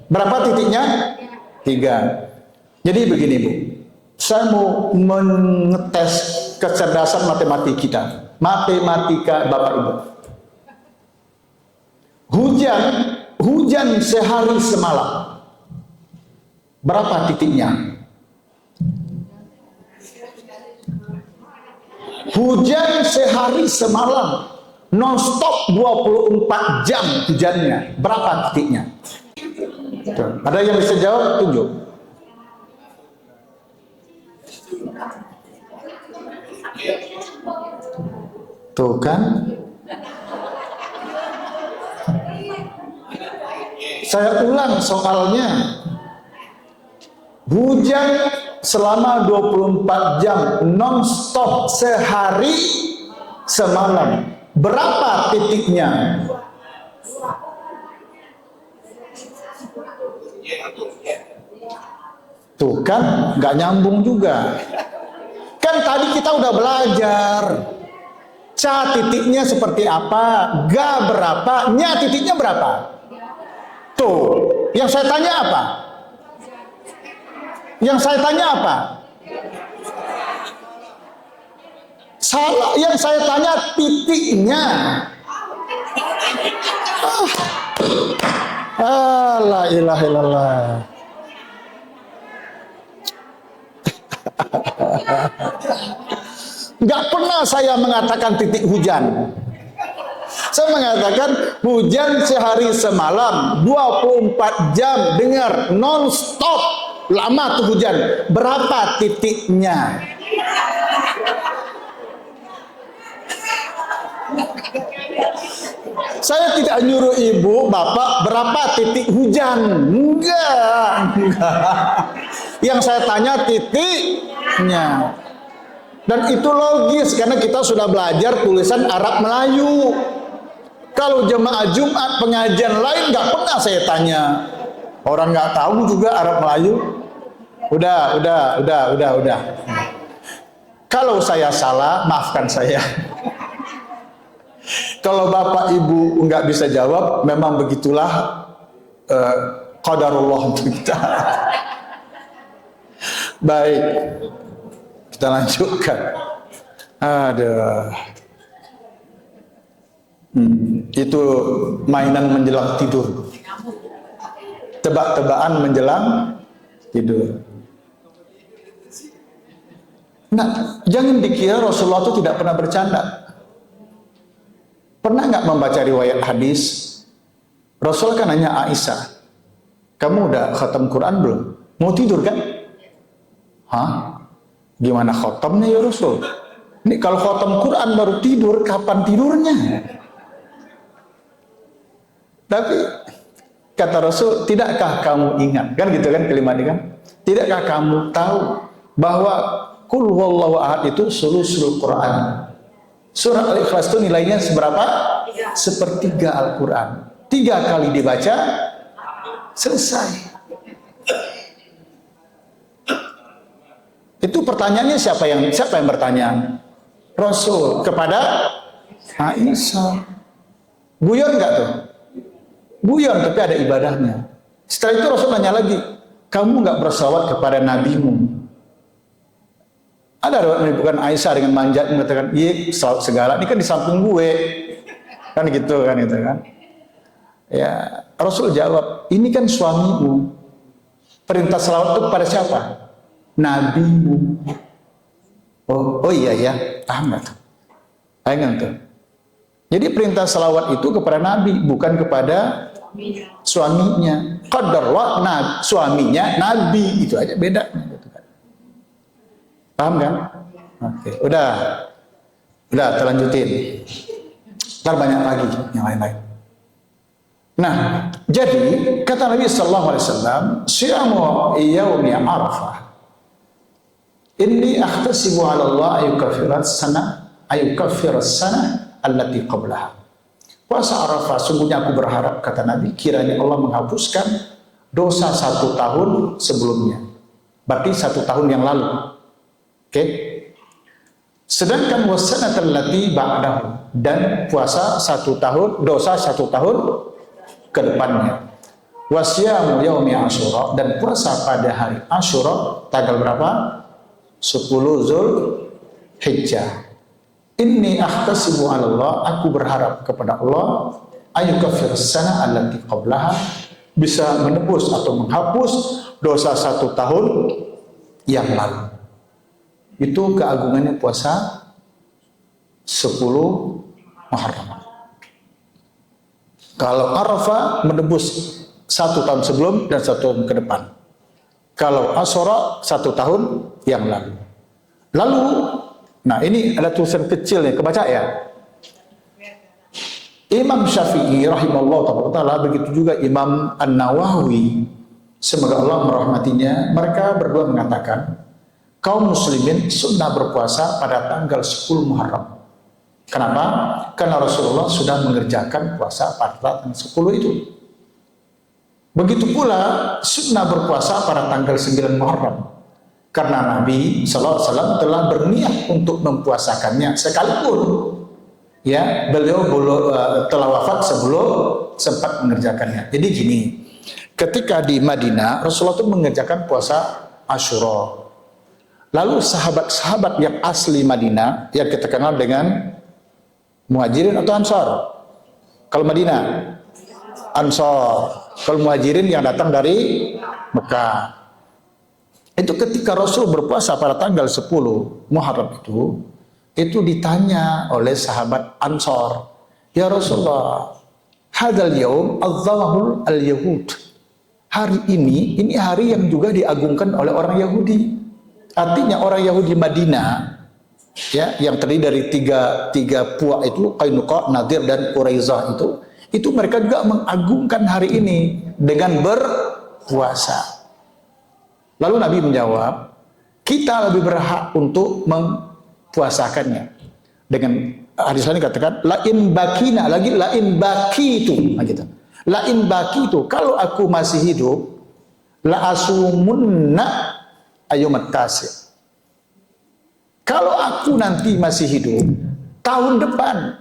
berapa titiknya? 3. Jadi begini Bu, saya mau mengetes kecerdasan matematika Bapak Ibu. Hujan sehari semalam, berapa titiknya? Hujan sehari semalam, non-stop 24 jam hujannya, berapa titiknya? Tuh. Ada yang bisa jawab? Tunjuk. Tuh kan? Saya ulang soalnya. Hujan selama 24 jam non-stop sehari semalam. Berapa titiknya? Tuh kan nggak nyambung juga. Kan tadi kita udah belajar. Ca titiknya seperti apa, ga berapa, nya titiknya berapa. Tuh, yang saya tanya apa? Yang saya tanya apa? Salah, yang saya tanya titiknya. La ilaha illallah. Nggak pernah saya mengatakan titik hujan. Saya mengatakan hujan sehari semalam 24 jam, dengar non-stop, lama tuh hujan. Berapa titiknya? Saya tidak nyuruh ibu, bapak berapa titik hujan. Enggak. Yang saya tanya titiknya. Dan itu logis karena kita sudah belajar tulisan Arab Melayu. Kalau jemaah Jumat pengajian lain nggak pernah saya tanya. Orang nggak tahu juga Arab Melayu. Udah. Kalau saya salah, maafkan saya. Kalau bapak ibu nggak bisa jawab, memang begitulah qadarullah untuk kita. Baik. Kita lanjutkan. Itu mainan menjelang tidur. Tebak-tebakan menjelang tidur. Nah, jangan dikira Rasulullah itu tidak pernah bercanda. Pernah nggak membaca riwayat hadis? Rasul kan nanya Aisyah, kamu udah khatam Quran belum? Mau tidur kan? Hah? Gimana khotamnya ya Rasul? Ini kalau khotam Quran baru tidur, kapan tidurnya? Tapi kata Rasul, tidakkah kamu ingat? Kan gitu kan kalimat ini kan? Tidakkah kamu tahu bahwa Qul huwallahu ahad itu sulusul Quran? Surah Al-Ikhlas itu nilainya seberapa? Sepertiga Al-Quran. 3 kali dibaca, selesai. Itu pertanyaannya siapa yang bertanya? Rasul kepada Aisyah. Guyon nggak tuh? Guyon, tapi ada ibadahnya. Setelah itu Rasul nanya lagi, kamu nggak bersalawat kepada nabimu? Ada bukan Aisyah dengan manjat mengatakan, iya salawat segala, ini kan di samping gue, kan gitu kan. Ya Rasul jawab, ini kan suamimu. Perintah salawat itu kepada siapa? Nabimu. Oh iya ya, paham nggak tuh? Paham tuh. Jadi perintah salawat itu kepada Nabi, bukan kepada suaminya. Qadarullah, suaminya Nabi, itu aja bedanya. Gitu kan. Paham kan? Oke, udah terlanjutin. Ntar banyak lagi yang lain-lain. Nah, jadi kata Nabi sallallahu alaihi wasallam, "Syamu yaumi Arafah. Inni ahtasibu 'ala Allah ayukaffiras sana allati qablaha." Puasa Arafah, sungguhnya aku berharap, kata Nabi, kiranya Allah menghapuskan dosa 1 tahun sebelumnya. Berarti 1 tahun yang lalu. Oke? Sedangkan wasanatal lati ba'dahu, dan puasa 1 tahun, dosa 1 tahun ke depannya. Wasyamu yaumi Asyura, dan puasa pada hari Asyura tanggal berapa? 10 Zulhijjah. Inni ahtasibu 'ala Allah, aku berharap kepada Allah, ayukaffir sana allati qablaha, bisa menebus atau menghapus dosa 1 tahun yang lalu. Itu keagungannya puasa 10 Muharram. Kalau Arafah menebus 1 tahun sebelum dan 1 tahun ke depan. Kalau Asyura 1 tahun yang lalu. Lalu, nah ini ada tulisan kecil nih, kebaca ya. Imam Syafi'i rahimahullah ta'ala, begitu juga Imam An-Nawawi, semoga Allah merahmatinya, mereka berdua mengatakan kaum muslimin sunnah berpuasa pada tanggal 10 Muharram. Kenapa? Karena Rasulullah sudah mengerjakan puasa pada tanggal 10 itu. Begitu pula sunnah berpuasa pada tanggal 9 Muharram. Karena Nabi SAW telah berniat untuk mempuasakannya, sekalipun ya beliau telah wafat sebelum sempat mengerjakannya. Jadi gini, ketika di Madinah Rasulullah itu mengerjakan puasa Asyura. Lalu sahabat-sahabat yang asli Madinah yang kita kenal dengan Muhajirin atau Ansar? Kalau Madinah Ansar, kalau Muhajirin yang datang dari Mekah. Itu ketika Rasul berpuasa pada tanggal 10 Muharram itu ditanya oleh sahabat Ansar, "Ya Rasulullah, hadzal yaum adzawahul al-yahud." Hari ini hari yang juga diagungkan oleh orang Yahudi. Artinya orang Yahudi Madinah ya, yang terdiri dari tiga puak itu, Qainuqa, Nadir dan Quraizah itu mereka juga mengagungkan hari ini dengan berpuasa. Lalu Nabi menjawab, kita lebih berhak untuk mempuasakannya. Dengan hadis lain katakan, lain bakina, lagi lain baki itu, gitu. Lain baki itu, kalau aku masih hidup, la asumunna ayumat tasir. Kalau aku nanti masih hidup, tahun depan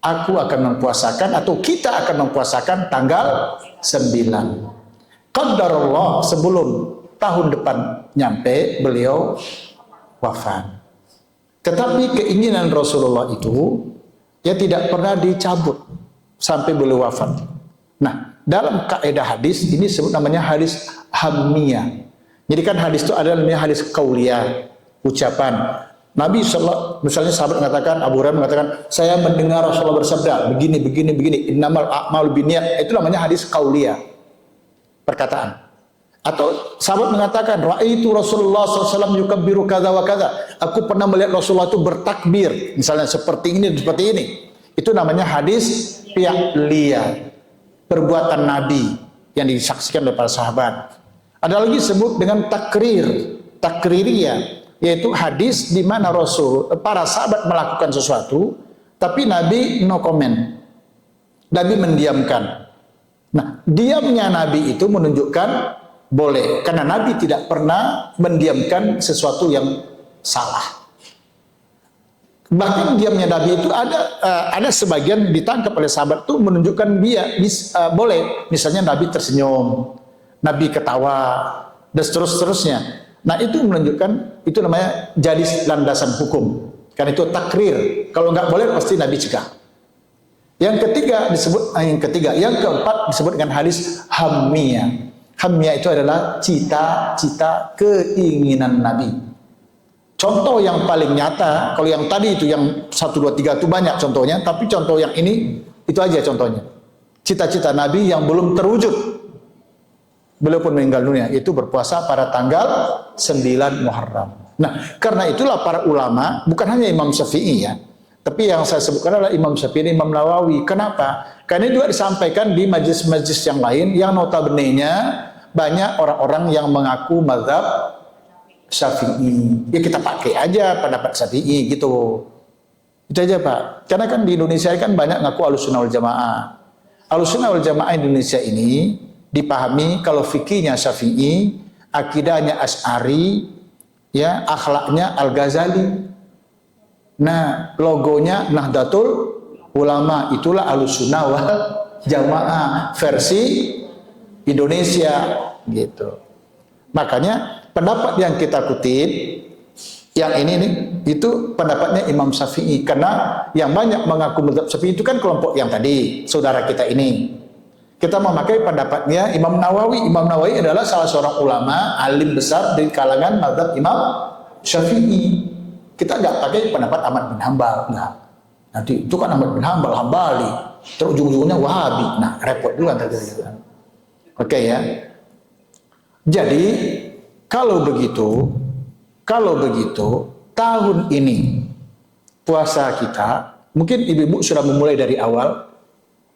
aku akan mempuasakan atau kita akan mempuasakan tanggal 9. Qadarullah, sebelum tahun depan nyampe beliau wafat. Tetapi keinginan Rasulullah itu ya tidak pernah dicabut sampai beliau wafat. Nah, dalam kaidah hadis ini disebut namanya hadis hammiyah. Jadi kan hadis itu adalah namanya hadis qauliyah, ucapan. Nabi sallallahu, misalnya sahabat mengatakan, Abu Hurairah mengatakan, saya mendengar Rasulullah bersabda begini, innamal a'malu binniyat. Itu namanya hadis qauliyah, perkataan. Atau sahabat mengatakan, ra'aitu Rasulullah SAW yukabbiru kadza wa kadza. Aku pernah melihat Rasulullah itu bertakbir, misalnya seperti ini, seperti ini. Itu namanya hadis fi'liyah, perbuatan Nabi yang disaksikan oleh para sahabat. Ada lagi disebut dengan takririyah, yaitu hadis di mana para sahabat melakukan sesuatu, tapi Nabi no comment. Nabi mendiamkan. Nah, diamnya Nabi itu menunjukkan boleh, karena Nabi tidak pernah mendiamkan sesuatu yang salah. Bahkan diamnya Nabi itu ada sebagian ditangkap oleh sahabat itu menunjukkan dia boleh. Misalnya Nabi tersenyum, Nabi ketawa, dan seterusnya. Nah itu menunjukkan, itu namanya jadi landasan hukum. Karena itu takrir. Kalau nggak boleh pasti Nabi cegah. Yang keempat disebut dengan hadis hammiyah. Hammiyah itu adalah cita-cita keinginan Nabi. Contoh yang paling nyata, kalau yang tadi itu yang 1, 2, 3 itu banyak contohnya, tapi contoh yang ini itu aja contohnya. Cita-cita Nabi yang belum terwujud. Beliau pun meninggal dunia, itu berpuasa pada tanggal 9 Muharram. Nah, karena itulah para ulama, bukan hanya Imam Syafi'i ya, Tapi yang saya sebutkan adalah Imam Syafi'i, Imam Nawawi. Kenapa? Karena ini juga disampaikan di majlis-majlis yang lain yang notabene-nya banyak orang-orang yang mengaku mazhab Syafi'i. Ya kita pakai aja pendapat Syafi'i gitu. Itu aja Pak. Karena kan di Indonesia kan banyak ngaku Ahlussunnah wal Jamaah. Ahlussunnah wal Jamaah Indonesia ini dipahami kalau fikihnya Syafi'i, akidahnya Asy'ari, ya akhlaknya Al-Ghazali. Nah, logonya Nahdlatul Ulama, itulah Ahlussunnah wal Jamaah versi Indonesia gitu. Makanya pendapat yang kita kutip yang ini nih itu pendapatnya Imam Syafi'i, karena yang banyak mengaku mazhab Syafi'i itu kan kelompok yang tadi saudara kita ini. Kita memakai pendapatnya Imam Nawawi. Imam Nawawi adalah salah seorang ulama alim besar di kalangan mazhab Imam Syafi'i. Kita nggak pakai pendapat Ahmad bin Hambal, nggak. Nanti itu kan Ahmad bin Hambal, Hambali, terus ujung-ujungnya Wahabi. Nah, repot juga nanti gitu. Oke ya. Jadi kalau begitu tahun ini puasa kita, mungkin ibu-ibu sudah memulai dari awal.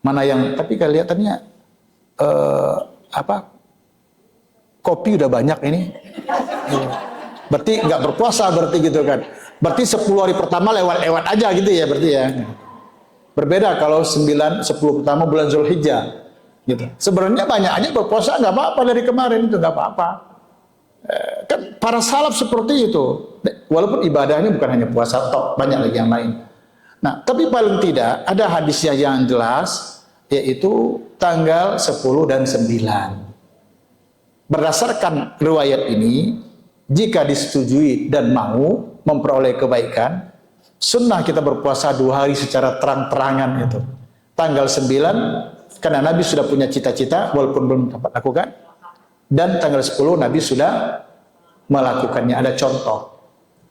Mana yang tapi kelihatannya kopi udah banyak ini. Berarti nggak berpuasa berarti gitu kan. Berarti 10 hari pertama lewat-lewat aja gitu ya berarti ya. Berbeda kalau 9, 10 pertama bulan Zulhijjah gitu. Sebenarnya banyak aja berpuasa nggak apa-apa dari kemarin itu nggak apa-apa. Kan para salaf seperti itu. Walaupun ibadahnya bukan hanya puasa tok, banyak lagi yang lain. Nah, tapi paling tidak ada hadisnya yang jelas yaitu tanggal 10 dan 9. Berdasarkan riwayat ini, jika disetujui dan mau memperoleh kebaikan, sunnah kita berpuasa 2 hari secara terang-terangan itu. Tanggal 9, karena Nabi sudah punya cita-cita, walaupun belum dapat lakukan. Dan tanggal 10 Nabi sudah melakukannya, ada contoh.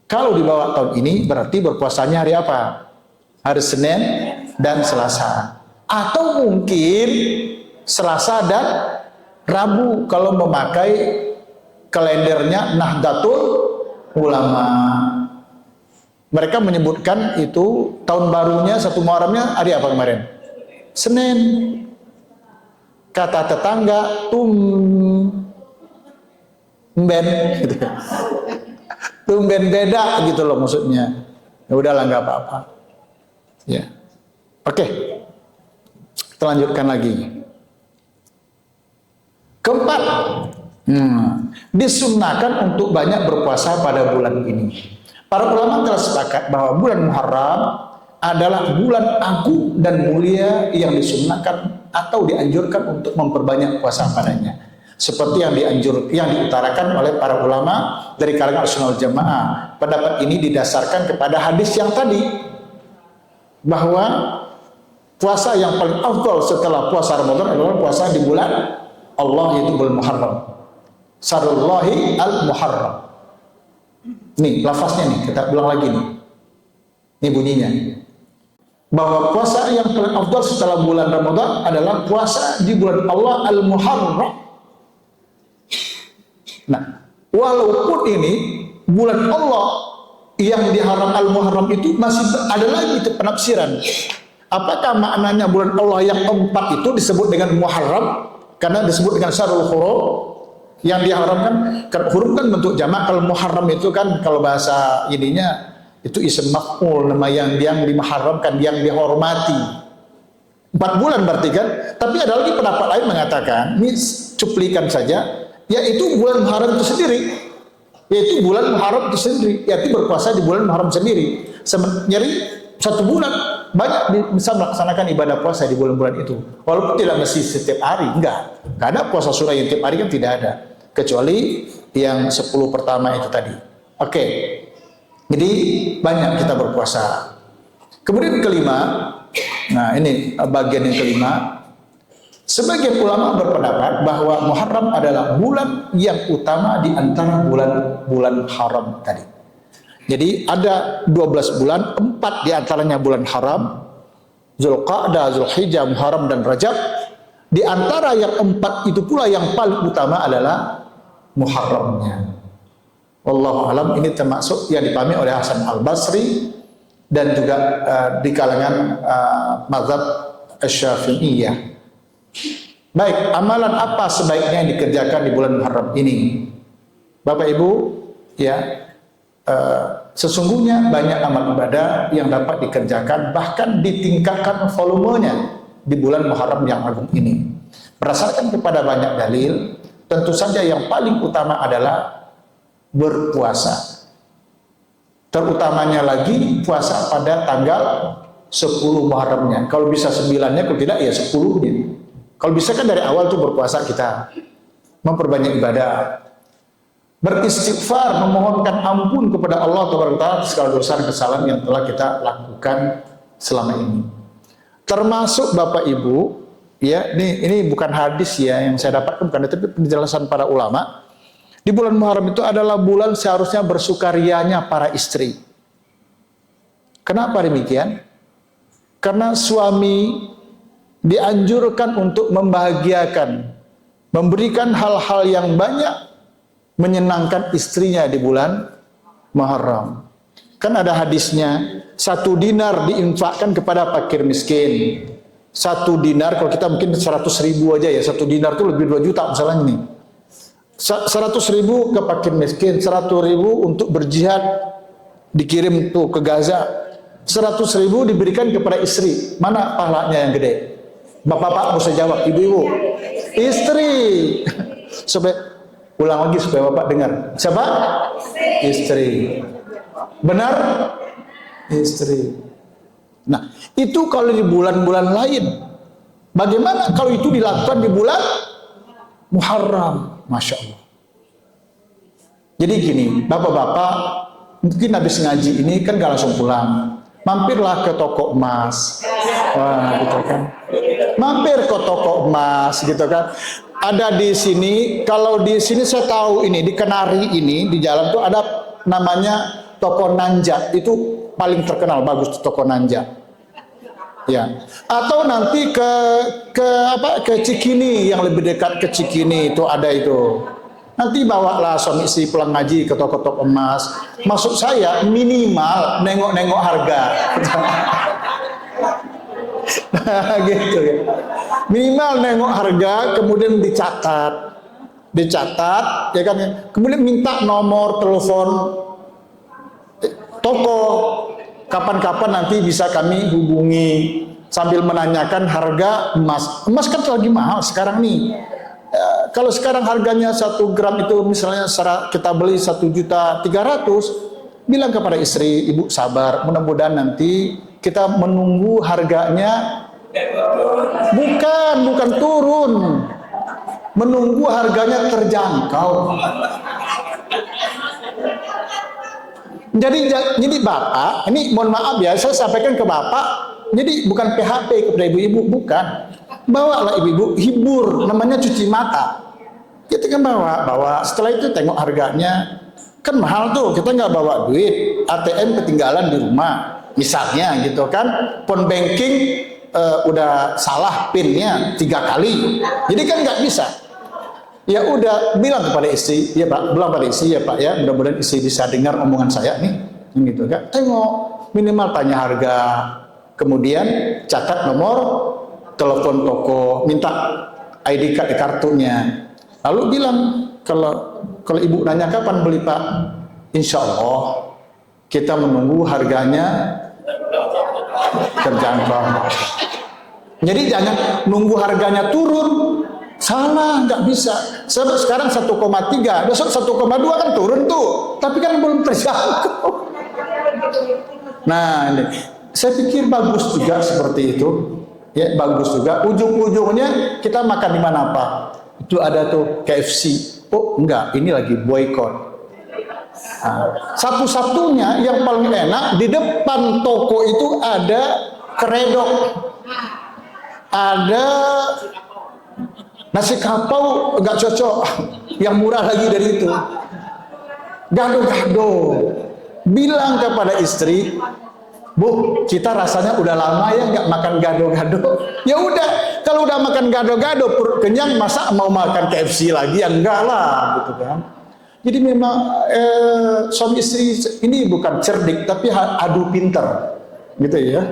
Kalau di bawah tahun ini, berarti berpuasanya hari apa? Hari Senin dan Selasa. Atau mungkin Selasa dan Rabu, kalau memakai kalendernya Nahdlatul Ulama. Mereka menyebutkan itu tahun barunya satu Muharramnya hari apa kemarin? Senin. Kata tetangga tumben gitu. Tumben beda gitu loh maksudnya. Ya udahlah nggak apa-apa. Ya. Oke. Kita lanjutkan lagi. Keempat, disunnahkan untuk banyak berpuasa pada bulan ini. Para ulama telah sepakat bahwa bulan Muharram adalah bulan agung dan mulia yang disunnahkan atau dianjurkan untuk memperbanyak puasa padanya. Seperti yang diutarakan oleh para ulama dari kalangan Ahlussunnah wal Jamaah. Pendapat ini didasarkan kepada hadis yang tadi bahwa puasa yang paling afdal setelah puasa Ramadan adalah puasa di bulan Allah, yaitu bulan Muharram. Syarullahi al-Muharram. Nih lafaznya nih, kita ulang lagi nih. Ini bunyinya. Bahwa puasa yang paling afdal setelah bulan Ramadan adalah puasa di bulan Allah al-Muharram. Nah, walaupun ini bulan Allah yang diharam al-Muharram itu masih ada lagi itu penafsiran. Apakah maknanya bulan Allah yang keempat itu disebut dengan Muharram karena disebut dengan Syahrul Hurum yang diharamkan? Karena hurum kan bentuk jamak, kalau Muharram itu kan kalau bahasa ininya itu ism maf'ul, nama yang dimaharamkan, yang dihormati. 4 bulan berarti kan. Tapi ada lagi pendapat lain mengatakan, ini cuplikan saja, yaitu bulan Muharram itu sendiri. Yaitu bulan Muharram itu sendiri, yaitu berpuasa di bulan Muharram sendiri. Nyari 1 bulan banyak bisa melaksanakan ibadah puasa di bulan-bulan itu. Walaupun tidak mesti setiap hari, enggak ada puasa sunnah yang tiap hari kan tidak ada. Kecuali yang 10 pertama itu tadi. Oke. Jadi banyak kita berpuasa. Kemudian kelima, nah ini bagian yang kelima. Sebagian ulama berpendapat bahwa Muharram adalah bulan yang utama di antara bulan-bulan haram tadi. Jadi ada 12 bulan, 4 di antaranya bulan haram, Zulqa'dah, Zulhijjah, Muharram dan Rajab. Di antara yang 4 itu pula yang paling utama adalah Muharramnya. Wallahu alam, ini termasuk yang dipahami oleh Hasan Al-Basri dan juga di kalangan mazhab Syafi'iyah. Baik, amalan apa sebaiknya yang dikerjakan di bulan Muharram ini? Bapak Ibu, ya, sesungguhnya banyak amal ibadah yang dapat dikerjakan, bahkan ditingkatkan volumenya di bulan Muharram yang agung ini. Berdasarkan kepada banyak dalil, tentu saja yang paling utama adalah berpuasa. Terutamanya lagi puasa pada tanggal 10 Muharramnya. Kalau bisa 9-nya, kalau tidak ya 10-nya. Kalau bisa kan dari awal tuh berpuasa kita, memperbanyak ibadah, beristighfar, memohonkan ampun kepada Allah Taala segala dosa dan kesalahan yang telah kita lakukan selama ini. Termasuk Bapak Ibu, ya, ini bukan hadis ya yang saya dapatkan, bukan, tapi penjelasan para ulama. Di bulan Muharram itu adalah bulan seharusnya bersukarianya para istri. Kenapa demikian? Karena suami dianjurkan untuk membahagiakan, memberikan hal-hal yang banyak menyenangkan istrinya di bulan Muharram. Kan ada hadisnya, 1 dinar diinfakkan kepada fakir miskin. 1 dinar, kalau kita mungkin 100.000 aja ya, 1 dinar itu lebih 2 juta misalnya nih. 100.000 ke fakir miskin, 100.000 untuk berjihad, dikirim tuh ke Gaza. 100.000 diberikan kepada istri. Mana pahalanya yang gede? Bapak-bapak bisa jawab, ibu-ibu. Istri. Supaya ulang lagi supaya bapak dengar. Siapa? Istri. Benar? Istri. Nah, itu kalau di bulan-bulan lain. Bagaimana kalau itu dilakukan di bulan Muharram? Masya Allah. Jadi gini, bapak-bapak mungkin habis ngaji ini kan gak langsung pulang, mampirlah ke toko emas. Wah, gitu kan. Mampir ke toko emas, gitu kan. Ada di sini, kalau di sini saya tahu ini di Kenari ini di jalan tuh ada namanya toko Nanja, itu paling terkenal bagus toko Nanja. Ya. Atau nanti ke Cikini, yang lebih dekat ke Cikini itu ada itu. Nanti bawalah suami istri pulang ngaji ke toko-toko emas. Maksud saya minimal nengok-nengok harga. Gitu ya. Minimal nengok harga, kemudian dicatat, ya kan. Kemudian minta nomor telepon toko. Kapan-kapan nanti bisa kami hubungi sambil menanyakan harga emas. Emas kan lagi mahal sekarang nih. Kalau sekarang harganya 1 gram itu misalnya kita beli 1.300.000, bilang kepada istri, ibu sabar, mudah-mudahan nanti kita menunggu harganya bukan turun, menunggu harganya terjangkau. Jadi Bapak, ini mohon maaf ya, saya sampaikan ke Bapak, jadi bukan PHP kepada ibu-ibu, bukan. Bawalah ibu-ibu, hibur, namanya cuci mata. Kita kan bawa, setelah itu tengok harganya, kan mahal tuh, kita nggak bawa duit, ATM ketinggalan di rumah, misalnya gitu kan, phone banking udah salah PIN-nya 3 kali, jadi kan nggak bisa. Ya udah, bilang kepada istri, ya Pak, bilang pada istri, ya Pak ya, mudah-mudahan istri bisa dengar omongan saya nih, gitu kan. Tengok, minimal tanya harga, kemudian catat nomor telepon toko, minta ID card di kartunya, lalu bilang kalau ibu nanya kapan beli Pak, insya Allah kita menunggu harganya terjangkau. Jadi jangan nunggu harganya turun. Salah, nggak bisa. Sekarang 1,3, besok 1,2 kan turun tuh, tapi kan belum terjangkau. Nah, ini saya pikir bagus juga seperti itu, ya bagus juga. Ujung-ujungnya kita makan di mana Pak? Itu ada tuh KFC. Oh enggak, ini lagi boykot. Nah, satu-satunya yang paling enak di depan toko itu ada keredok, ada nasi kapau, nggak cocok, yang murah lagi dari itu. Gado-gado. Bilang kepada istri, Bu, kita rasanya udah lama ya nggak makan gado-gado. Ya udah, kalau udah makan gado-gado perut kenyang, masa mau makan KFC lagi? Ya enggak lah, gitu kan. Jadi memang suami istri ini bukan cerdik, tapi adu pinter. gitu ya.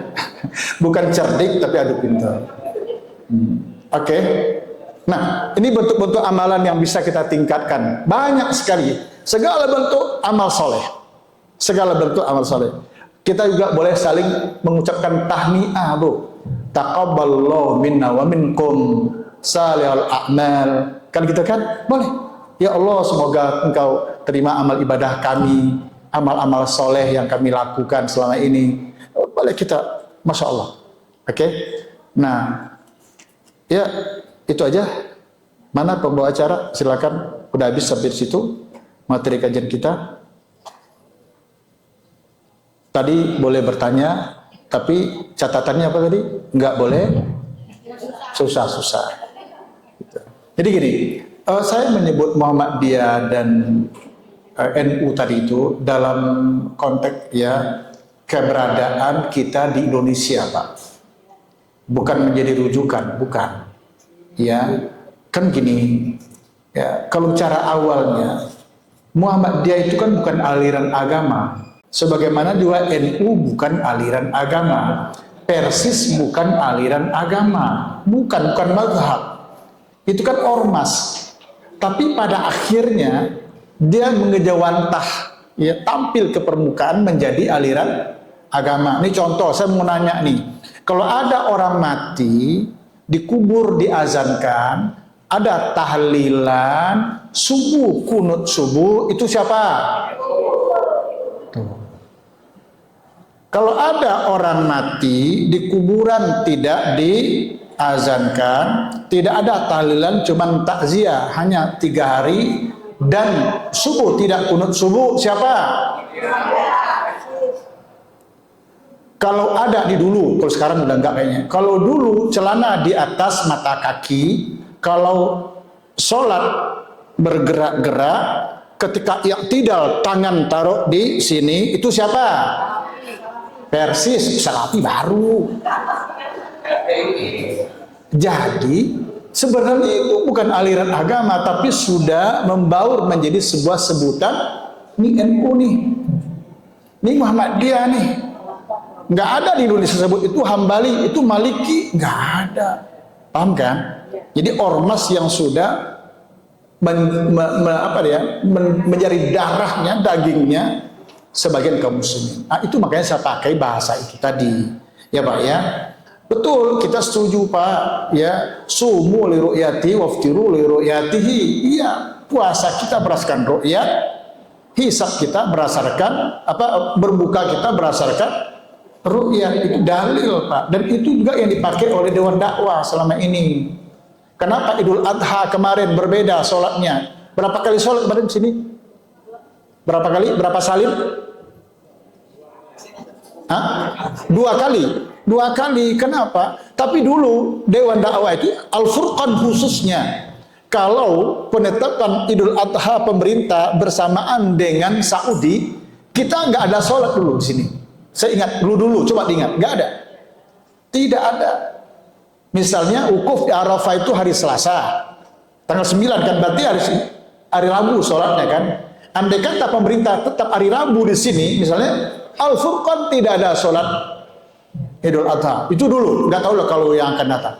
Bukan cerdik tapi adu pintar. Oke. Nah, ini bentuk-bentuk amalan yang bisa kita tingkatkan. Banyak sekali. Segala bentuk amal soleh. Segala bentuk amal soleh. Kita juga boleh saling mengucapkan tahniah, Bu. Taqabbalallahu minna wa minkum salihal a'mal. Kan gitu kan? Boleh. Ya Allah, semoga Engkau terima amal ibadah kami, amal-amal soleh yang kami lakukan selama ini. Boleh kita, Masya Allah. Oke? Nah, ya itu aja. Mana pembawa acara? Silakan. Udah habis sampai di situ materi kajian kita. Tadi boleh bertanya, tapi catatannya apa tadi? Enggak boleh susah-susah. Gitu. Jadi gini, saya menyebut Muhammadiyah dan NU tadi itu dalam konteks ya keberadaan kita di Indonesia, Pak. Bukan menjadi rujukan, bukan. Ya, kan gini. Ya, kalau cara awalnya Muhammadiyah itu kan bukan aliran agama. Sebagaimana juga NU bukan aliran agama. Persis bukan aliran agama. Bukan mazhab. Itu kan ormas. Tapi pada akhirnya dia mengejawantah, ya, tampil ke permukaan menjadi aliran agama. Ini contoh, saya mau nanya nih. Kalau ada orang mati, dikubur, diazankan, ada tahlilan, subuh, kunut subuh, itu siapa? Tuh. Kalau ada orang mati, di kuburan tidak diazankan, tidak ada tahlilan, cuman takziah, hanya 3 hari, dan subuh, tidak kunut subuh, siapa? Kalau ada di dulu, kalau sekarang udah enggak kayaknya. Kalau dulu celana di atas mata kaki, kalau sholat bergerak-gerak, ketika i'tidal tangan taruh di sini, itu siapa? Persis, Salafi baru. Jadi sebenarnya itu bukan aliran agama, tapi sudah membaur menjadi sebuah sebutan. Ini NU nih, ini Muhammadiyah nih. Nggak ada di Indonesia sebut itu Hambali, itu Maliki, nggak ada. Paham kan? Jadi ormas yang sudah menjadi darahnya, dagingnya sebagian kaum muslimin. Nah, itu makanya saya pakai bahasa itu tadi. Ya Pak ya. Betul, kita setuju Pak. Ya, sumu li ru'yati waftiru li ru'yatihi. Iya, puasa kita berdasarkan ru'yat, hisab kita berdasarkan berbuka kita berdasarkan ru'yat. Itu dalil Pak. Dan itu juga yang dipakai oleh Dewan Dakwah selama ini. Kenapa Idul Adha kemarin berbeda sholatnya? Berapa kali sholat kemarin di sini? Berapa kali? Berapa salin? Hah? 2 kali. 2 kali. Kenapa? Tapi dulu Dewan Dakwah itu Al-Furqan khususnya. Kalau penetapan Idul Adha pemerintah bersamaan dengan Saudi, kita nggak ada sholat dulu di sini. Saya ingat dulu, coba diingat, nggak ada. Tidak ada. Misalnya wukuf di Arafah itu hari Selasa, tanggal 9 kan, berarti hari Rabu sholatnya kan. Andai kata pemerintah tetap hari Rabu di sini, misalnya Al-Furqan tidak ada sholat Idul Adha. Itu dulu, nggak tahu lah kalau yang akan datang.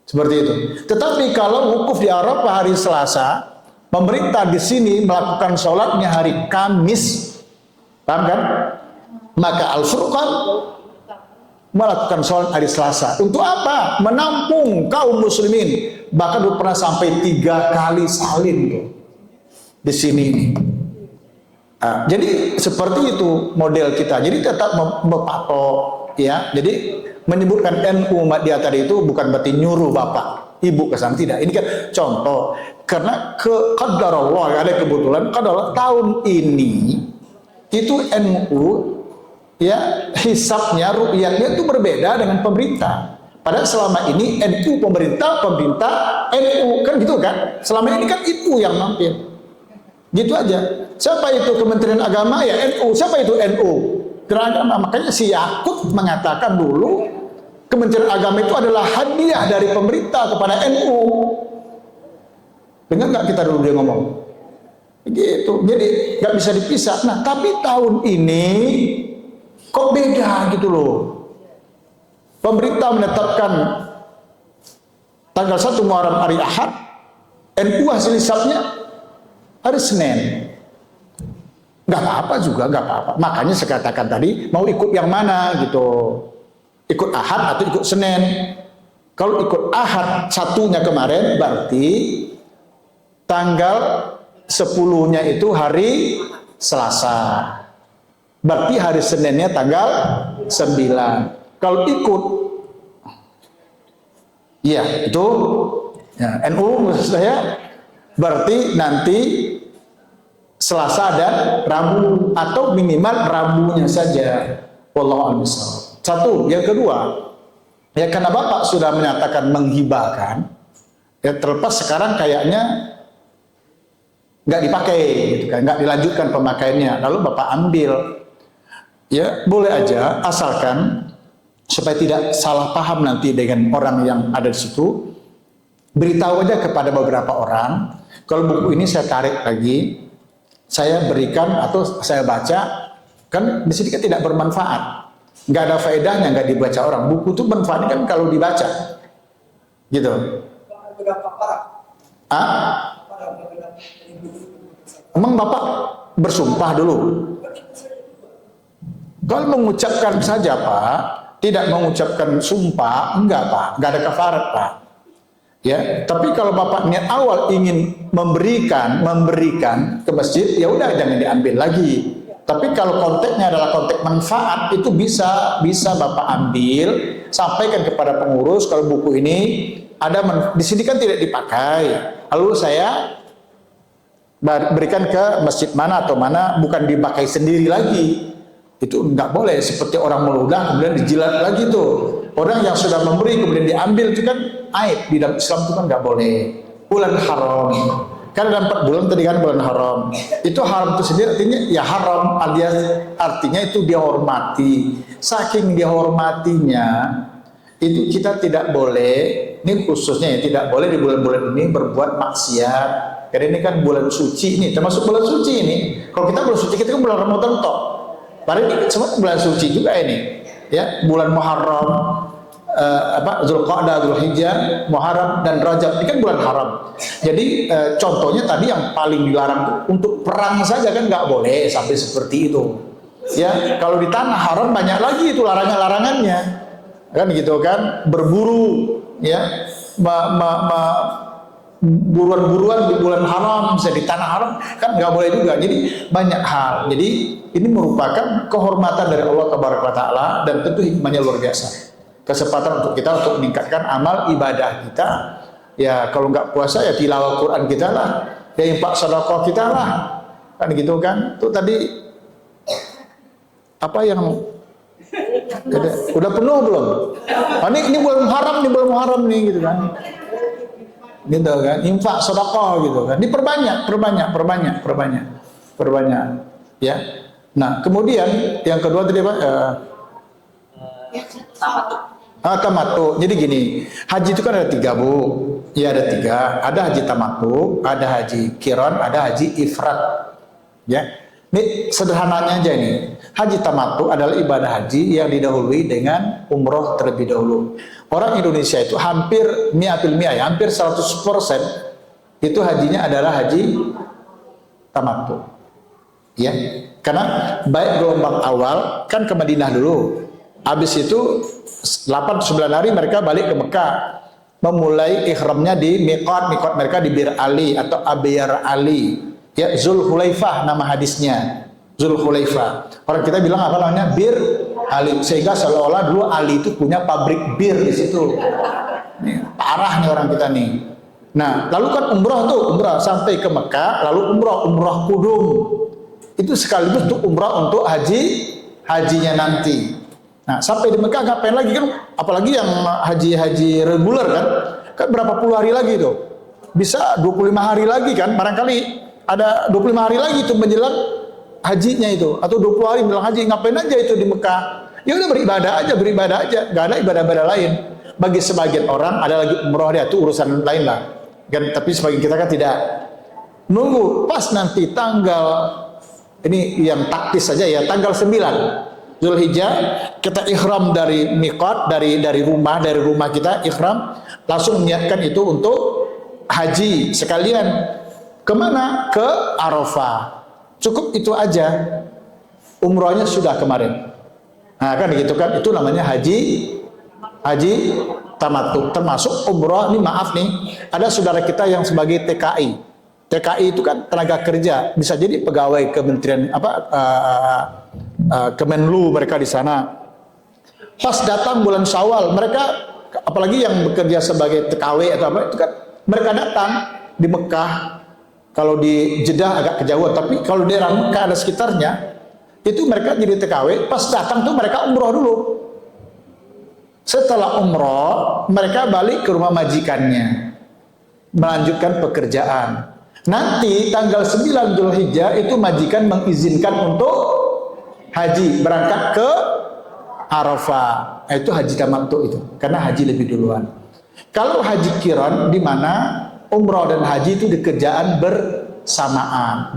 Seperti itu. Tetapi kalau wukuf di Arafah hari Selasa, pemerintah di sini melakukan sholatnya hari Kamis, paham kan? Maka Al-Furqan melakukan sholat hari Selasa. Untuk apa? Menampung kaum muslimin. Bahkan dulu pernah sampai 3 kali salin tuh di sini. Jadi seperti itu model kita. Jadi tetap mepatok, ya. Jadi menyebutkan NU Muhammadiyah tadi itu bukan berarti nyuruh bapak ibu ke sana, tidak. Ini kan contoh. Karena qadarullah, ada kebetulan qadarullah tahun ini itu NU, ya, hisabnya, ru'yatnya itu berbeda dengan pemerintah. Padahal selama ini NU pemerintah NU, kan gitu kan? Selama ini kan itu yang mampir. Gitu aja. Siapa itu Kementerian Agama? Ya NU. Siapa itu NU? Agama. Makanya si Yakut mengatakan dulu Kementerian Agama itu adalah hadiah dari pemerintah kepada NU. Dengar nggak kita dulu dia ngomong? Gitu. Jadi nggak bisa dipisah. Nah, tapi tahun ini Kok beda gitu loh. Pemerintah menetapkan tanggal 1 Muharram hari Ahad, NU hasil hisabnya hari Senin. Nggak apa-apa juga, nggak apa-apa. Makanya saya katakan tadi, mau ikut yang mana gitu. Ikut Ahad atau ikut Senin. Kalau ikut Ahad satunya kemarin, berarti tanggal 10-nya itu hari Selasa. Berarti hari Seninnya tanggal 9. Kalau ikut, ya itu ya, NU maksud saya, berarti nanti Selasa dan Rabu atau minimal Rabunya saja. Wallahu a'lam bishawab. Satu, yang kedua, ya karena Bapak sudah menyatakan menghibahkan, ya terlepas sekarang kayaknya nggak dipakai, gitu kan, nggak dilanjutkan pemakaiannya, lalu Bapak ambil, ya boleh aja, asalkan supaya tidak salah paham nanti dengan orang yang ada di situ, beritahu aja kepada beberapa orang, kalau buku ini saya tarik lagi, saya berikan atau saya baca, kan di sini kan tidak bermanfaat, nggak ada faedahnya, nggak dibaca orang. Buku itu manfaatnya kan kalau dibaca, gitu. Emang Bapak bersumpah dulu? Kalau mengucapkan saja Pak, tidak mengucapkan sumpah, enggak Pak, nggak ada kafarat Pak. Ya, tapi kalau Bapak niat awal ingin memberikan ke masjid, ya udah jangan diambil lagi. Tapi kalau konteksnya adalah konteks manfaat, itu bisa Bapak ambil, sampaikan kepada pengurus kalau buku ini ada di sini kan tidak dipakai. Lalu saya berikan ke masjid mana atau mana, bukan dipakai sendiri lagi. Itu enggak boleh, seperti orang meludah kemudian dijilat lagi tuh. Orang yang sudah memberi kemudian diambil itu kan aib, di dalam Islam itu kan enggak boleh. Bulan haram, kan ada 4 bulan tadi kan bulan haram. Itu haram itu sendiri artinya ya haram, alias artinya itu dihormati. Saking dihormatinya itu kita tidak boleh, ini khususnya ya tidak boleh di bulan-bulan ini berbuat maksiat. Karena ini kan bulan suci ini, termasuk bulan suci ini. Kalau kita bulan suci kita kan bulan Ramadan toh. Padahal ini semua bulan suci juga ini, ya bulan Muharram, Zulqa'dah, Zulhijjah, Muharram dan Rajab ini kan bulan haram. Jadi contohnya tadi yang paling dilarang untuk perang saja kan nggak boleh sampai seperti itu. Ya kalau di tanah haram banyak lagi itu larangannya, kan gitu kan, berburu, ya, buruan-buruan di bulan haram, bisa di tanah haram kan nggak boleh juga. Jadi banyak hal. Jadi ini merupakan kehormatan dari Allah Taala dan tentu hikmahnya luar biasa. Kesempatan untuk kita untuk meningkatkan amal ibadah kita. Ya kalau nggak puasa ya tilawah Quran kita lah, ya infak sedekah kita lah, kan gitu kan. Itu tadi apa yang udah penuh belum? Oh, ini bulan Muharram nih gitu kan. Gitu kan, infak sedekah gitu kan, diperbanyak, perbanyak, ya. Nah, kemudian yang kedua tadi apa? Tamattu. Jadi gini, haji itu kan ada 3 Bu, ya ada 3. Ada haji tamattu, ada haji qiran, ada haji ifrad, ya. Ini sederhananya aja ini. Haji tamattu adalah ibadah haji yang didahului dengan umroh terlebih dahulu. Orang Indonesia itu hampir mi'atul mi'ah, hampir 100% itu hajinya adalah haji tamattu. Ya. Karena baik gelombang awal kan ke Madinah dulu. Habis itu 8-9 hari mereka balik ke Mekah. Memulai ihramnya di miqat mereka di Bir Ali atau Abyar Ali. Ya, Zulhulaifah nama hadisnya. Zulhulaifah. Orang kita bilang apa namanya? Bir Ali. Sehingga seolah-olah dulu Ali itu punya pabrik bir di situ. Nih, parah nih orang kita nih. Nah, lalu kan umrah sampai ke Mekah, lalu umrah kudum. Itu sekaligus untuk umrah untuk hajinya nanti. Nah, sampai di Mekah ngapain lagi kan? Apalagi yang haji reguler kan berapa puluh hari lagi tuh? Bisa 25 hari lagi kan? Barangkali ada 25 hari lagi itu menjelang hajinya itu, atau 20 hari menjelang haji. Ngapain aja itu di Mekah? Ya udah beribadah aja, nggak ada ibadah-ibadah lain. Bagi sebagian orang ada lagi umroh, dia itu urusan lain lah. Kan, tapi sebagian kita kan tidak. Nunggu pas nanti tanggal ini yang taktis saja ya, tanggal 9 Zulhijjah kita ihram dari miqat, dari rumah kita ihram, langsung niatkan itu untuk haji sekalian. Kemana? Ke Arafah. Cukup itu aja. Umrohnya sudah kemarin. Nah kan gitu kan, itu namanya haji tamattu. Termasuk umroh ini, maaf nih, ada saudara kita yang sebagai TKI. TKI itu kan tenaga kerja, bisa jadi pegawai kementerian Kemenlu mereka di sana. Pas datang bulan Syawal, mereka apalagi yang bekerja sebagai TKW atau apa itu kan, mereka datang di Mekah. Kalau di Jeddah agak kejauhan, tapi kalau di daerah Mekah ada sekitarnya, itu mereka jadi TKW. Pas datang tuh mereka umroh dulu. Setelah umroh, mereka balik ke rumah majikannya, melanjutkan pekerjaan. Nanti tanggal 9 Zulhijjah itu majikan mengizinkan untuk haji, berangkat ke Arafah. Itu haji tamattu itu, karena haji lebih duluan. Kalau haji qiran, di mana umroh dan haji itu dikerjaan bersamaan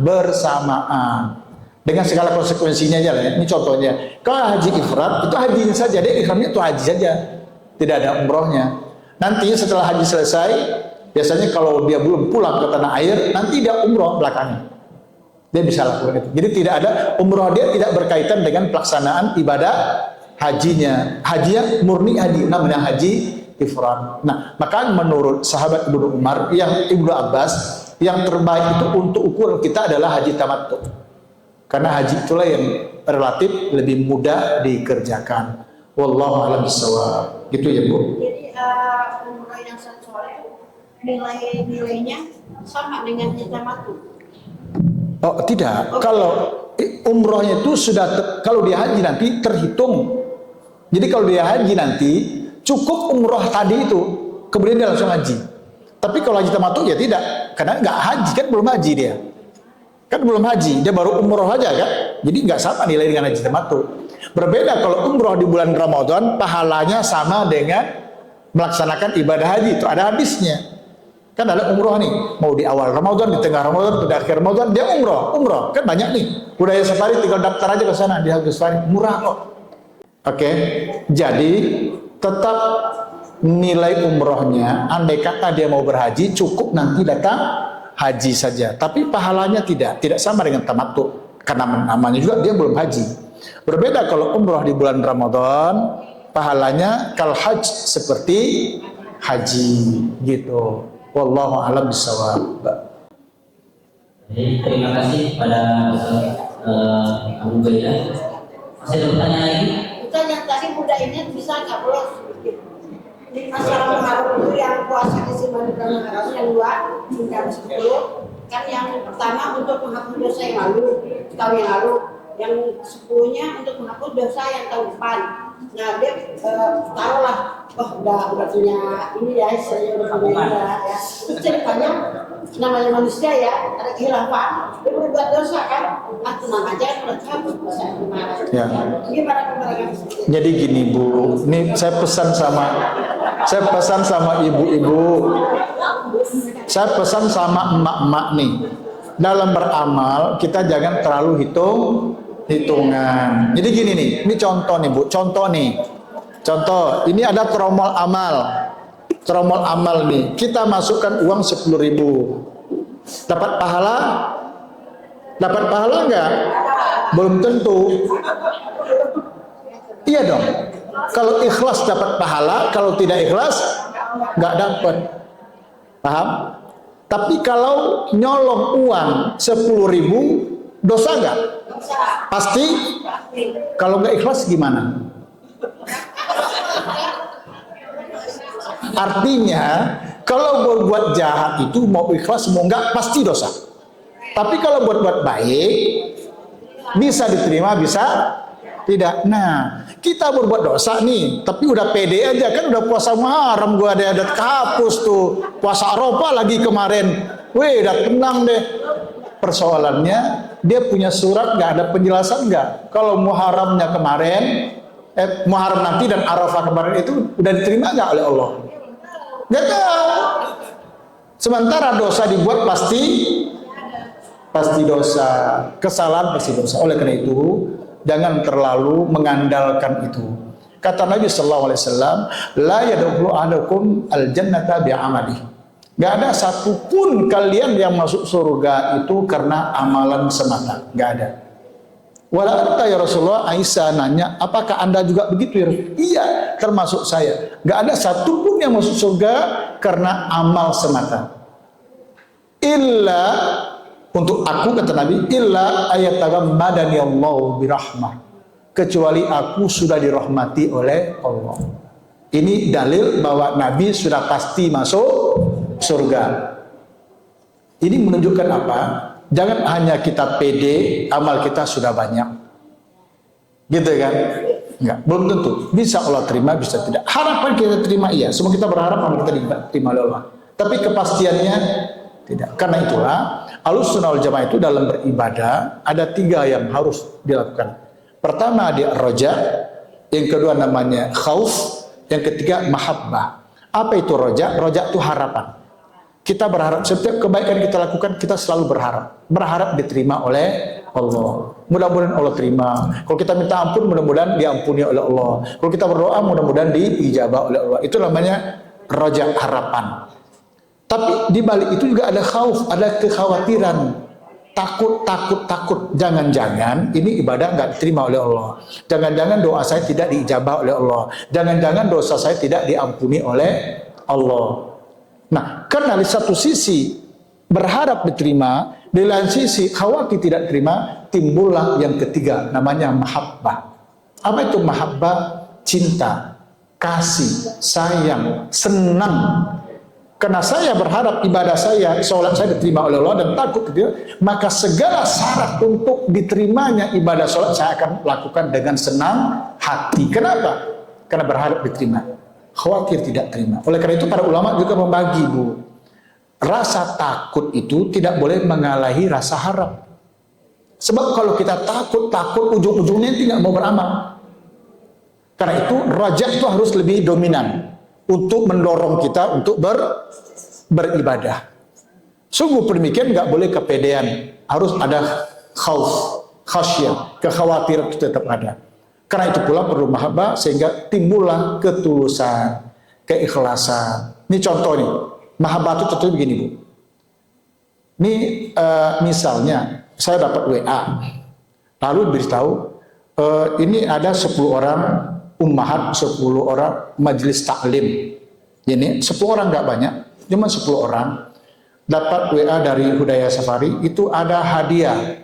dengan segala konsekuensinya aja lah ya. Ini contohnya. Kalau haji ifrat itu hajinya saja, dia ihramnya itu haji saja, tidak ada umrohnya. Nanti setelah haji selesai, biasanya kalau dia belum pulang ke tanah air, nanti dia umroh belakangnya. Dia bisa lakukan itu. Jadi tidak ada umroh, dia tidak berkaitan dengan pelaksanaan ibadah hajinya. Hajinya murni haji, namanya haji ifrad. Nah, maka menurut sahabat Ibnu Umar, yang Ibnu Abbas, yang terbaik itu untuk ukuran kita adalah haji tamattu. Karena haji itulah yang relatif lebih mudah dikerjakan. Wallahu a'lam bishawab. Gitu ya, Bu. Jadi umroh yang sore nilainya sama dengan haji tamattu. Oh, tidak. Kalau umrohnya itu sudah kalau dia haji nanti terhitung. Jadi kalau dia haji nanti cukup umroh tadi itu, kemudian dia langsung haji. Tapi kalau haji tamattu ya tidak, karena nggak haji, kan belum haji dia. Kan belum haji, dia baru umroh aja kan. Jadi nggak sama nilai dengan haji tamattu. Berbeda kalau umroh di bulan Ramadan, pahalanya sama dengan melaksanakan ibadah haji, itu ada habisnya. Kan ada umroh nih, mau di awal Ramadan, di tengah Ramadan, di akhir Ramadan, dia umroh kan banyak nih. Budaya safari tinggal daftar aja ke sana, di Haji Safari, murah kok. Oke, jadi tetap nilai umrohnya, andai kata dia mau berhaji, cukup nanti datang haji saja. Tapi pahalanya tidak sama dengan tamattu, karena namanya juga dia belum haji. Berbeda kalau umroh di bulan Ramadan, pahalanya kal hajj, seperti haji gitu. Wallahu a'lam bishawab. Jadi terima kasih pada Abu Baidah. Masih ada pertanyaan lagi? Kita yang tadi muda ini bisa nggak boleh di masalah Muharram itu yang puasa di bulan Ramadan yang 2 jam 10, kan yang pertama untuk menghapus dosa yang lalu, tahun yang lalu, yang 10-nya untuk menghapus dosa yang tahun depan. Nah dia taruhlah, udah punya ini ya, saya udah punya ya. Terus ceritanya namanya manusia ya, ada khilafah, dia berbuat dosa kan, tenang aja, berarti hapus dosa yang kemarin. Ya. Gimana kebenaran? Jadi gini Bu, ini saya pesan sama ibu-ibu, saya pesan sama emak-emak nih, dalam beramal kita jangan terlalu hitungan. Jadi gini nih, ini contoh nih Bu, contoh, ini ada tromol amal nih, kita masukkan uang 10.000, dapat pahala nggak? Belum tentu. Iya dong. Kalau ikhlas dapat pahala, kalau tidak ikhlas nggak dapat. Paham? Tapi kalau nyolong uang 10.000, dosa nggak? Pasti. Kalau nggak ikhlas gimana? Artinya, kalau berbuat jahat itu mau ikhlas mau nggak pasti dosa. Tapi kalau buat baik, bisa diterima, bisa tidak. Nah, kita berbuat dosa nih, tapi udah pede aja, kan udah puasa Muharram, gua ada kehapus tuh, puasa Arafah lagi kemarin, udah tenang deh. Persoalannya dia punya surat nggak, ada penjelasan nggak? Kalau Muharramnya kemarin, Muharram nanti dan Arafah kemarin itu udah diterima nggak oleh Allah? Nggak tahu. Sementara dosa dibuat pasti dosa, kesalahan pasti dosa. Oleh karena itu jangan terlalu mengandalkan itu. Kata Nabi sallallahu alaihi wasallam, la yadkhulu ahadukum al-jannata bi'amalihi. Gak ada satupun kalian yang masuk surga itu karena amalan semata. Gak ada. Wala anta ya Rasulullah, Aisyah nanya, apakah anda juga begitu ya Rasulullah? Iya, termasuk saya. Gak ada satupun yang masuk surga karena amal semata. Illa, untuk aku kata Nabi, illa ayataghammadani Allahu birahmah. Kecuali aku sudah dirahmati oleh Allah. Ini dalil bahwa Nabi sudah pasti masuk surga. Ini menunjukkan apa? Jangan hanya kita pede, amal kita sudah banyak. Gitu kan? Enggak, belum tentu. Bisa Allah terima, bisa tidak. Harapan kita terima iya. Semua kita berharap amal kita diterima oleh Allah. Tapi kepastiannya tidak. Karena itulah Ahlussunnah wal Jamaah itu dalam beribadah ada 3 yang harus dilakukan. Pertama dia roja, yang kedua namanya khauf, yang ketiga mahabbah. Apa itu roja? Roja itu harapan. Kita berharap setiap kebaikan kita lakukan, kita selalu berharap diterima oleh Allah. Mudah-mudahan Allah terima. Kalau kita minta ampun, mudah-mudahan diampuni oleh Allah. Kalau kita berdoa, mudah-mudahan diijabah oleh Allah. Itu namanya roja, harapan. Tapi di balik itu juga ada khauf, ada kekhawatiran, takut. Jangan-jangan ini ibadah nggak diterima oleh Allah. Jangan-jangan doa saya tidak diijabah oleh Allah. Jangan-jangan dosa saya tidak diampuni oleh Allah. Nah, karena di satu sisi berharap diterima, di lain sisi khawatir tidak diterima, timbullah yang ketiga, namanya mahabbah. Apa itu mahabbah? Cinta, kasih, sayang, senang. Karena saya berharap ibadah saya, sholat saya diterima oleh Allah dan takut gitu, maka segala syarat untuk diterimanya ibadah sholat saya akan lakukan dengan senang hati. Kenapa? Karena berharap diterima. Khawatir tidak terima. Oleh karena itu para ulama juga membagi, Bu. Rasa takut itu tidak boleh mengalahi rasa harap. Sebab kalau kita takut ujung-ujungnya tidak mau beramal. Karena itu raja itu harus lebih dominan untuk mendorong kita untuk beribadah. Sungguh demikian, nggak boleh kepedean. Harus ada khauf, khasyah, kekhawatiran itu tetap ada. Karena itu pula perlu mahabbah sehingga timbullah ketulusan, keikhlasan. Ini contoh nih, mahabbah itu contohnya begini, Bu. Ini misalnya saya dapat WA, lalu beritahu ini ada 10 orang ummahat, 10 orang majelis taklim. Ini 10 orang nggak banyak, cuma 10 orang dapat WA dari Hudaya Safari, itu ada hadiah.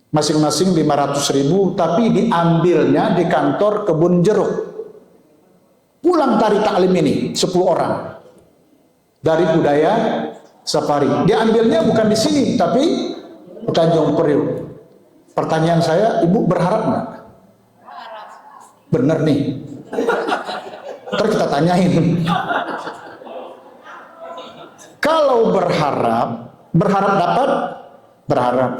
Masing-masing 500.000, tapi diambilnya di kantor Kebun Jeruk. Pulang dari taklim ini 10 orang dari Budaya Safari. Diambilnya bukan di sini, tapi di Tanjung Priok. Pertanyaan saya, Ibu berharap nggak? Bener nih. Terus kita tanyain. Kalau berharap dapat, berharap.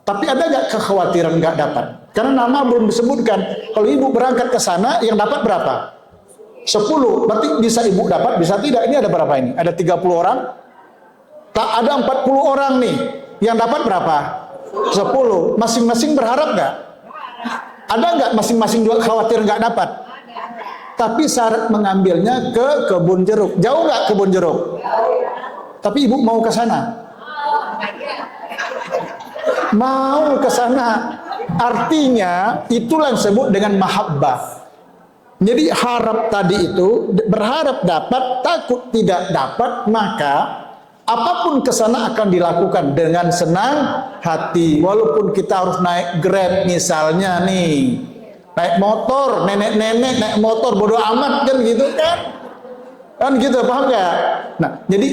Tapi ada nggak kekhawatiran nggak dapat? Karena nama belum disebutkan. Kalau ibu berangkat ke sana, yang dapat berapa? 10. Berarti bisa ibu dapat, bisa tidak. Ini ada berapa ini? Ada 30 orang? Tak ada 40 orang nih. Yang dapat berapa? 10. Masing-masing berharap nggak? Ada nggak masing-masing juga khawatir nggak dapat? Tapi syarat mengambilnya ke Kebun Jeruk. Jauh nggak Kebun Jeruk? Tapi ibu mau ke sana? Mau ke sana, artinya itulah yang disebut dengan mahabbah. Jadi harap tadi itu berharap dapat, takut tidak dapat, maka apapun ke sana akan dilakukan dengan senang hati. Walaupun kita harus naik Grab misalnya nih, naik motor, nenek-nenek naik motor bodoh amat kan gitu kan gitu, paham nggak? Nah, jadi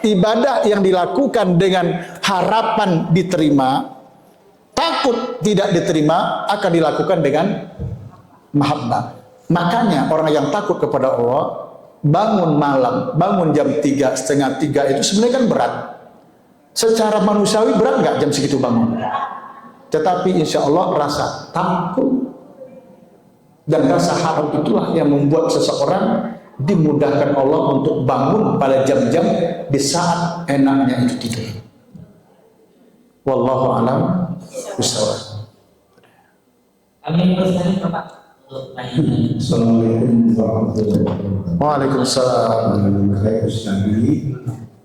ibadah yang dilakukan dengan harapan diterima, takut tidak diterima, akan dilakukan dengan mahabbah. Makanya orang yang takut kepada Allah, bangun malam, bangun jam 3, setengah 3 itu sebenarnya kan berat. Secara manusiawi berat nggak jam segitu bangun? Tetapi insya Allah rasa takut dan rasa harap itulah yang membuat seseorang dimudahkan Allah untuk bangun pada jam-jam di saat enaknya itu tidur. Wallahu a'lam bishawab. Kami bersedia Pak untuk tanya. Assalamualaikum warahmatullahi wabarakatuh. Waalaikumsalam. Saya Kusnadi.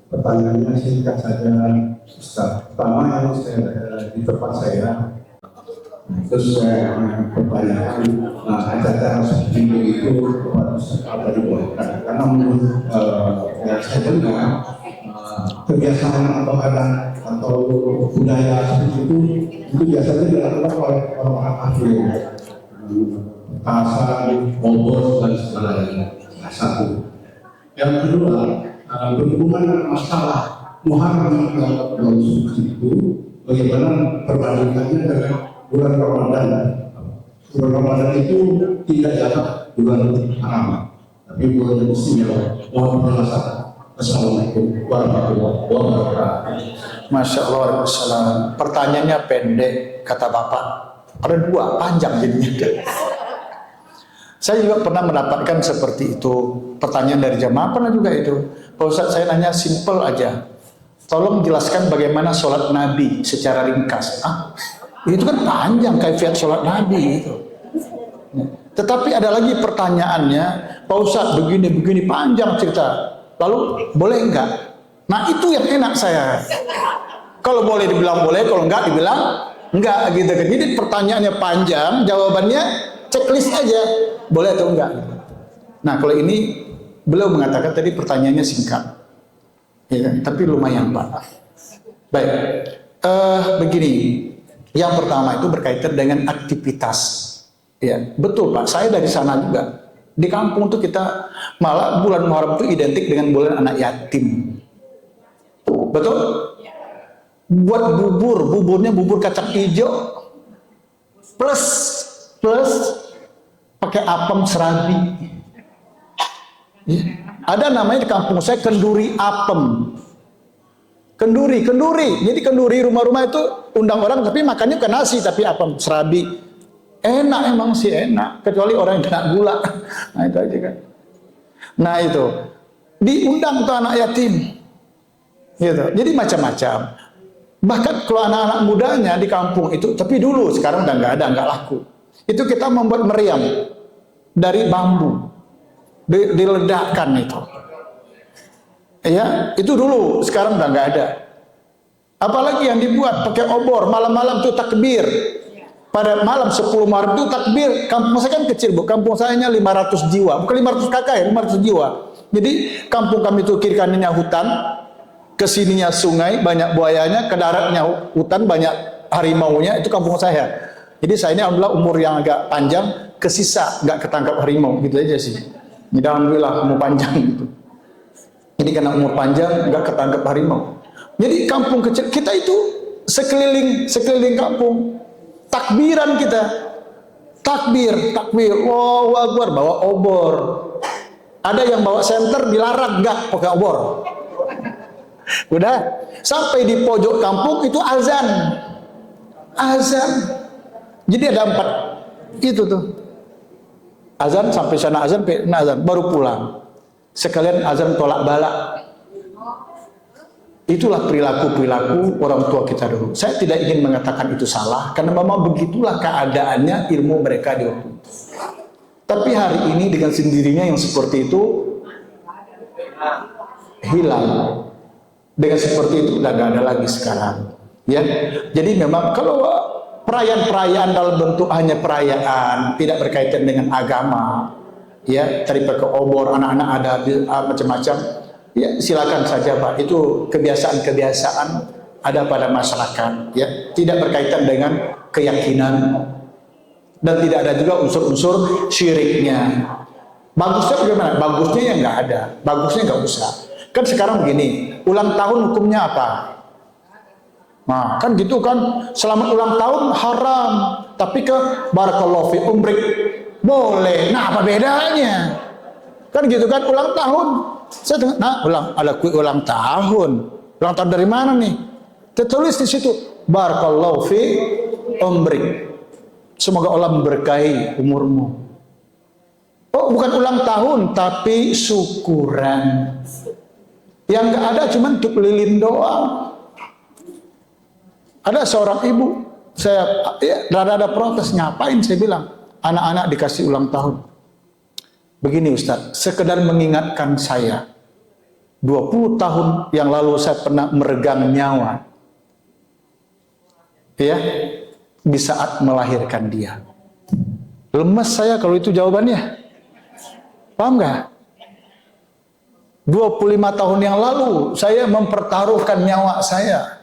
Pertanyaannya singkat saja, Ustaz. Pertama yang saya di tempat saya, terus saya pertanyakan, acara seperti itu apa dibuatkan? Karena menurut yang saya dengar, kebiasaan atau adat atau budaya seperti itu biasanya dilakukan oleh orang-orang kafir. Pasar, obor, dan sebagainya. Satu. Yang kedua, berhubungan dengan masalah Muharram dan itu, bagaimana perbandingannya dengan bulan Ramadan. Bulan Ramadan itu tidak jatuh bulan haram, tapi bulan istimewa. Mohon penjelasan. Assalamualaikum warahmatullahi wabarakatuh. Masya Allah, waalaikumsalam. Pertanyaannya pendek, kata Bapak. Ada dua, panjang jadinya. Saya juga pernah mendapatkan seperti itu. Pertanyaan dari jamaah pernah juga itu. Pak Ustadz, saya nanya simple aja. Tolong jelaskan bagaimana sholat Nabi secara ringkas. Itu kan panjang kaifiat sholat Nabi itu. Tetapi ada lagi pertanyaannya, Pak Ustadz begini panjang cerita. Lalu boleh enggak? Nah itu yang enak saya. Kalau boleh dibilang boleh, kalau enggak dibilang enggak gitu kan. Jadi pertanyaannya panjang, jawabannya checklist aja. Boleh atau enggak? Nah kalau ini beliau mengatakan tadi pertanyaannya singkat, ya, tapi lumayan Pak. Baik, begini. Yang pertama itu berkaitan dengan aktivitas. Ya, betul Pak. Saya dari sana juga. Di kampung tuh kita malah bulan Muharram itu identik dengan bulan anak yatim. Betul? Buat buburnya bubur kacang hijau plus pakai apem serabi. Ya. Ada namanya di kampung saya kenduri apem. Kenduri. Jadi kenduri rumah-rumah itu undang orang tapi makannya bukan nasi tapi apem serabi. Enak emang sih enak, kecuali orang yang kena gula. Nah itu aja kan. Nah itu diundang tuh anak yatim. Gitu. Jadi macam-macam. Bahkan kalau anak-anak mudanya di kampung itu, tapi dulu sekarang udah nggak ada, nggak laku. Itu kita membuat meriam dari bambu, diledakkan itu. Ya, itu dulu, sekarang udah nggak ada. Apalagi yang dibuat pakai obor, malam-malam tuh takbir. Pada malam 10 Maret itu takbir. Kampung saya kan kecil, Bu. Kampung saya hanya 500 jiwa. Bukan 500 kakak ya, 500 jiwa. Jadi kampung kami itu kiri kanannya hutan, kesininya sungai, banyak buayanya, ke daratnya hutan, banyak harimaunya. Itu kampung saya. Jadi saya ini alhamdulillah umur yang agak panjang, kesisa nggak ketangkap harimau, gitu aja sih. Jadi alhamdulillah umur panjang gitu. Jadi karena umur panjang nggak ketangkap harimau. Jadi kampung kecil kita itu sekeliling kampung. Takbiran kita, takbir, Allahu Akbar, bawa obor. Ada yang bawa senter dilarang enggak pakai obor. Udah, sampai di pojok kampung itu azan. Jadi ada 4 itu tuh. Azan sampai sana azan baru pulang. Sekalian azan tolak bala. Itulah perilaku orang tua kita dulu. Saya tidak ingin mengatakan itu salah, karena memang begitulah keadaannya ilmu mereka di waktu itu. Tapi hari ini dengan sendirinya yang seperti itu hilang. Dengan seperti itu udah gak ada lagi sekarang. Ya, jadi memang kalau perayaan-perayaan dalam bentuk hanya perayaan, tidak berkaitan dengan agama, ya, tadi pakai obor, anak-anak ada macam-macam. Ya silakan saja Pak, itu kebiasaan-kebiasaan ada pada masyarakat, ya, tidak berkaitan dengan keyakinan dan tidak ada juga unsur-unsur syiriknya. Bagusnya bagaimana? Bagusnya ya nggak ada, bagusnya nggak usah. Kan sekarang begini, ulang tahun hukumnya apa? Nah kan gitu kan, selamat ulang tahun haram, tapi ke barakallahu fi umrik boleh. Nah apa bedanya? Kan gitu kan, ulang tahun. Saya dengar, nah ada kue ulang tahun. Ulang tahun dari mana nih? Tertulis di situ, barakallahu fi umrik. Semoga Allah memberkahi umurmu. Oh, bukan ulang tahun, tapi syukuran. Yang nggak ada cuma untuk lilin doang. Ada seorang ibu Saya rada-rada protes, ngapain saya bilang, anak-anak dikasih ulang tahun. Begini Ustaz, sekedar mengingatkan saya, 20 tahun yang lalu saya pernah meregang nyawa. Ya, di saat melahirkan dia. Lemes saya kalau itu jawabannya. Paham nggak? 25 tahun yang lalu saya mempertaruhkan nyawa saya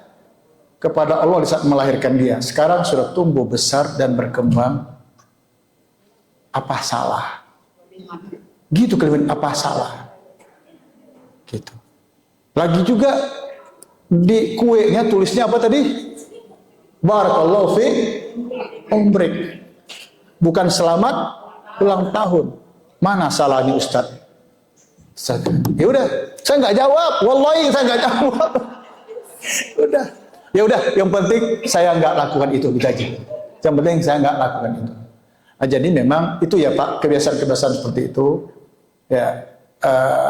kepada Allah di saat melahirkan dia. Sekarang sudah tumbuh besar dan berkembang. Apa salah? Gitu kalimat, apa salah? Gitu. Lagi juga di kuenya tulisnya apa tadi? Barakallahu fi umrik. Bukan selamat ulang tahun. Mana salahnya Ustaz? Ya udah, saya nggak jawab. Wallahi saya nggak jawab. Udah. Ya udah, yang penting saya nggak lakukan itu, digaji. Yang penting saya nggak lakukan itu. Nah, jadi memang itu ya Pak, kebiasaan-kebiasaan seperti itu, ya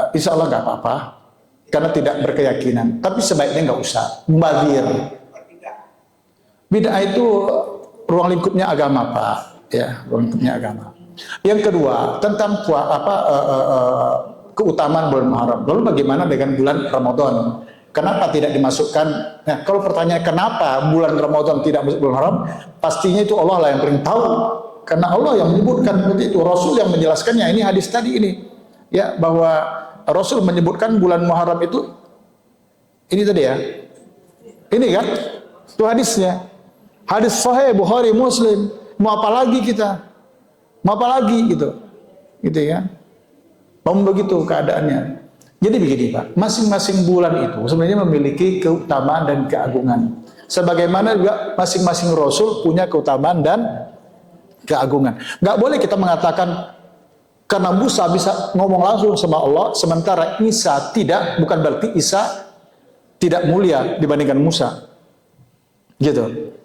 insya Allah nggak apa-apa, karena tidak berkeyakinan. Tapi sebaiknya nggak usah mubazir. Bid'ah itu ruang lingkupnya agama Pak, ya ruang lingkupnya agama. Yang kedua tentang keutamaan bulan Muharram. Lalu bagaimana dengan bulan Ramadan? Kenapa tidak dimasukkan? Nah, kalau pertanyaan kenapa bulan Ramadan tidak masuk bulan Haram, pastinya itu Allah lah yang paling tahu. Karena Allah yang menyebutkan seperti itu, Rasul yang menjelaskannya. Ini hadis tadi ini, ya bahwa Rasul menyebutkan bulan Muharram itu, ini tadi ya, ini kan, itu hadisnya, hadis Sahih Bukhari Muslim. Mau apa lagi kita? Mau apa lagi gitu ya? Mau begitu keadaannya. Jadi begini Pak, masing-masing bulan itu sebenarnya memiliki keutamaan dan keagungan. Sebagaimana juga masing-masing Rasul punya keutamaan dan keagungan. Nggak boleh kita mengatakan karena Musa bisa ngomong langsung sama Allah, sementara Isa tidak, bukan berarti Isa tidak mulia dibandingkan Musa. Gitu.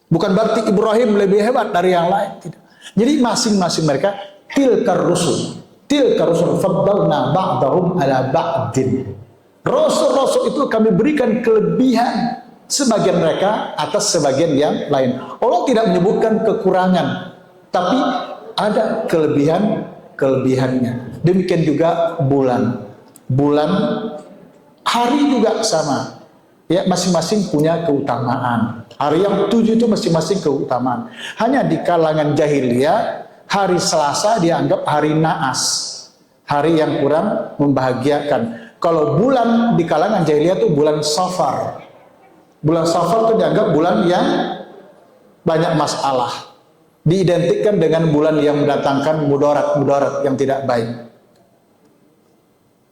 Bukan berarti Ibrahim lebih hebat dari yang lain. Tidak. Jadi masing-masing mereka tilkar rusul. Tilka rusul faddalna ba'dahum ala ba'din. Rasul-rasul itu kami berikan kelebihan sebagian mereka atas sebagian yang lain. Allah tidak menyebutkan kekurangan, tapi ada kelebihannya. Demikian juga bulan. Bulan, hari juga sama. Ya, masing-masing punya keutamaan. Hari yang 7 itu masing-masing keutamaan. Hanya di kalangan jahiliyah hari Selasa dianggap hari naas, hari yang kurang membahagiakan. Kalau bulan di kalangan jahiliyah itu bulan Safar. Bulan Safar itu dianggap bulan yang banyak masalah. Diidentikan dengan bulan yang mendatangkan mudarat yang tidak baik.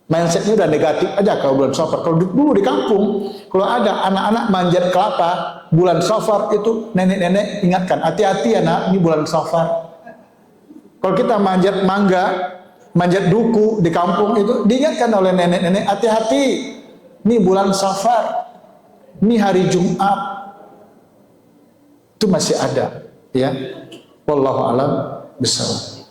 Mindsetnya udah negatif aja kalau bulan Safar. Kalau dulu di kampung, kalau ada anak-anak manjat kelapa, bulan Safar itu nenek-nenek ingatkan, hati-hati anak, ini bulan Safar. Kalau kita manjat mangga, manjat duku di kampung itu diingatkan oleh nenek-nenek, hati-hati, ini bulan Safar, ini hari Jumat. Itu masih ada, ya. Wallahu a'lam bishawab.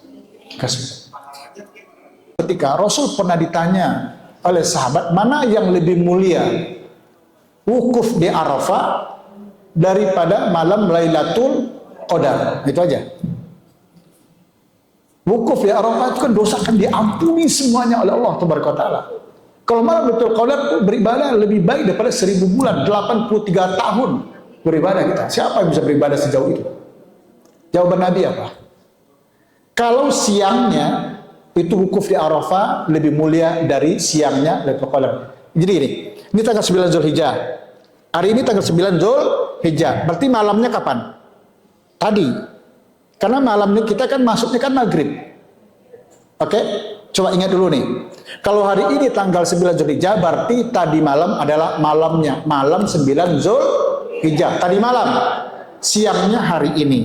Ketika Rasul pernah ditanya oleh sahabat, mana yang lebih mulia, wukuf di Arafah daripada malam Lailatul Qadar? Itu aja. Wukuf di Arafah itu kan dosa kan diampuni semuanya oleh Allah Taala. Kalau malam Lailatul Qadar itu beribadah lebih baik daripada 1000 bulan, 83 tahun beribadah kita. Siapa yang bisa beribadah sejauh itu? Jawaban Nabi apa? Kalau siangnya itu wukuf di Arafah lebih mulia dari siangnya Lailatul Qadar. Jadi ini tanggal 9 Zulhijjah. Hari ini tanggal 9 Zulhijjah. Berarti malamnya kapan? Tadi. Karena malamnya kita kan masuknya kan maghrib. Oke? Coba ingat dulu nih. Kalau hari ini tanggal 9 Zulhijjah, berarti tadi malam adalah malamnya. Malam 9 Zulhijjah. Tadi malam. Siangnya hari ini.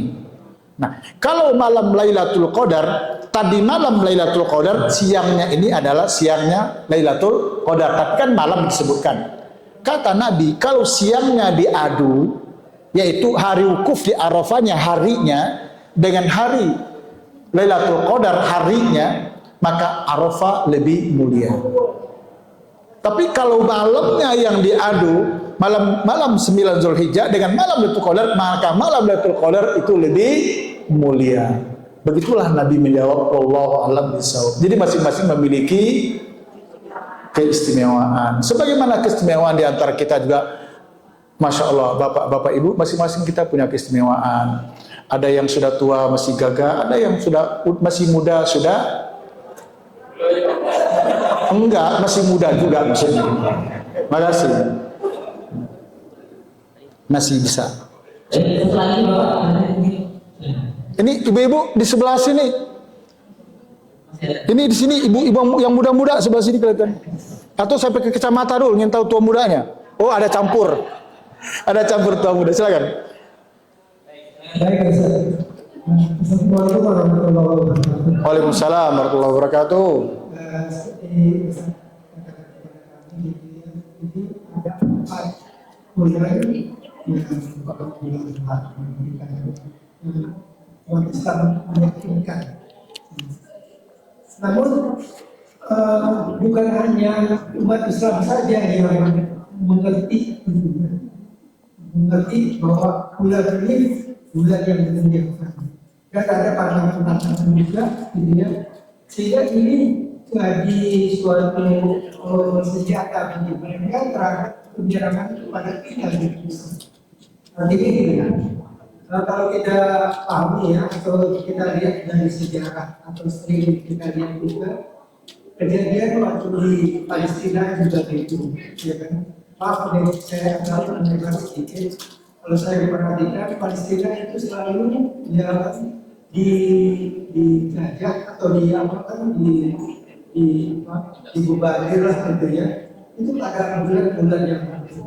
Nah, kalau malam Lailatul Qadar, tadi malam Lailatul Qadar, siangnya ini adalah siangnya Lailatul Qadar. Tapi kan malam disebutkan. Kata Nabi, kalau siangnya diadu, yaitu hari wukuf di Arafahnya harinya, dengan hari Lailatul Qadar harinya, maka Arafah lebih mulia. Tapi kalau malamnya yang diadu, malam 9 Zulhijjah dengan malam Lailatul Qadar, maka malam Lailatul Qadar itu lebih mulia. Begitulah Nabi menjawab, wallahu a'lam bishawab. Jadi masing-masing memiliki keistimewaan. Sebagaimana keistimewaan di antara kita juga, Masya Allah, bapak-bapak ibu, masing-masing kita punya keistimewaan. Ada yang sudah tua masih gagah, ada yang sudah masih muda sudah enggak, masih muda juga maksudnya. Makasih. Masih bisa. Ini ibu-ibu di sebelah sini. Ini di sini ibu-ibu yang muda-muda sebelah sini kelihatan. Atau sampai ke kecamatan dulu, ingin tahu tua mudanya. Oh, ada campur. Ada campur tua muda, silakan. Baik, Ustaz. Assalamualaikum warahmatullahi wabarakatuh. Waalaikumsalam warahmatullahi wabarakatuh. Seperti Ustaz katakan kepada kami, jadi ada 4 bulan yang Bapak memberikan umat Islam meyakinkan. Namun bukan hanya umat Islam saja yang mengerti bahwa bulan ini bulan yang dimuliakan, dan ada pandangan-pandangan juga, gitu ya, sehingga ini jadi suatu senjata bagi mereka terhadap penyerangan kepada kita di Islam. Artinya gini ya, kalau kita pahami ya, atau kita lihat dari sejarah atau sering kita lihat juga kejadian waktu di Palestina juga begitu, ya kan? Maaf nih, saya akan menambah sedikit. Kalau saya perhatikan, Palestina itu selalu ya dijajah atau diapakan, dibubarir lah gitu ya. Itu pada bulan-bulan yang lalu.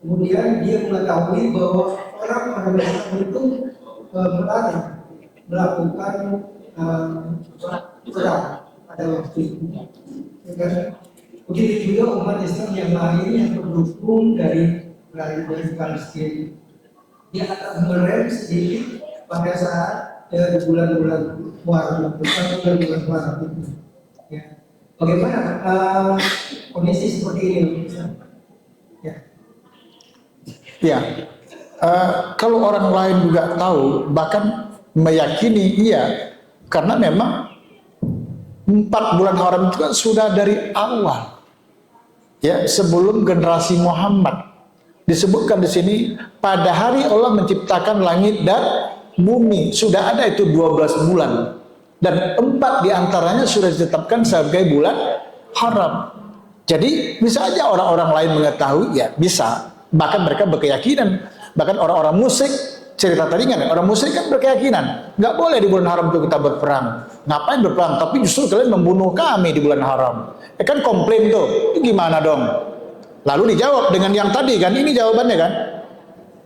Kemudian dia mengetahui bahwa orang itu melarang melakukan perang pada waktu itu. Ya, begitu juga umat Islam yang lain yang pendukung dari Palestina. Dia akan merem sedikit pada saat bulan-bulan Muharram, bulan-bulan Muharram itu. Ya. Bagaimana kondisi seperti ini? Ya. Ya, kalau orang lain juga tahu, bahkan meyakini iya, karena memang 4 bulan haram itu kan sudah dari awal, ya, sebelum generasi Muhammad. Disebutkan di sini pada hari Allah menciptakan langit dan bumi, sudah ada itu 12 bulan, dan 4 diantaranya sudah ditetapkan sebagai bulan haram. Jadi bisa aja orang-orang lain mengetahui, ya bisa. Bahkan mereka berkeyakinan, bahkan orang-orang musyrik, cerita tadi kan, orang musyrik kan berkeyakinan nggak boleh di bulan haram itu kita berperang. Ngapain berperang? Tapi justru kalian membunuh kami di bulan haram. Kan komplain tuh, itu gimana dong? Lalu dijawab dengan yang tadi kan, ini jawabannya kan.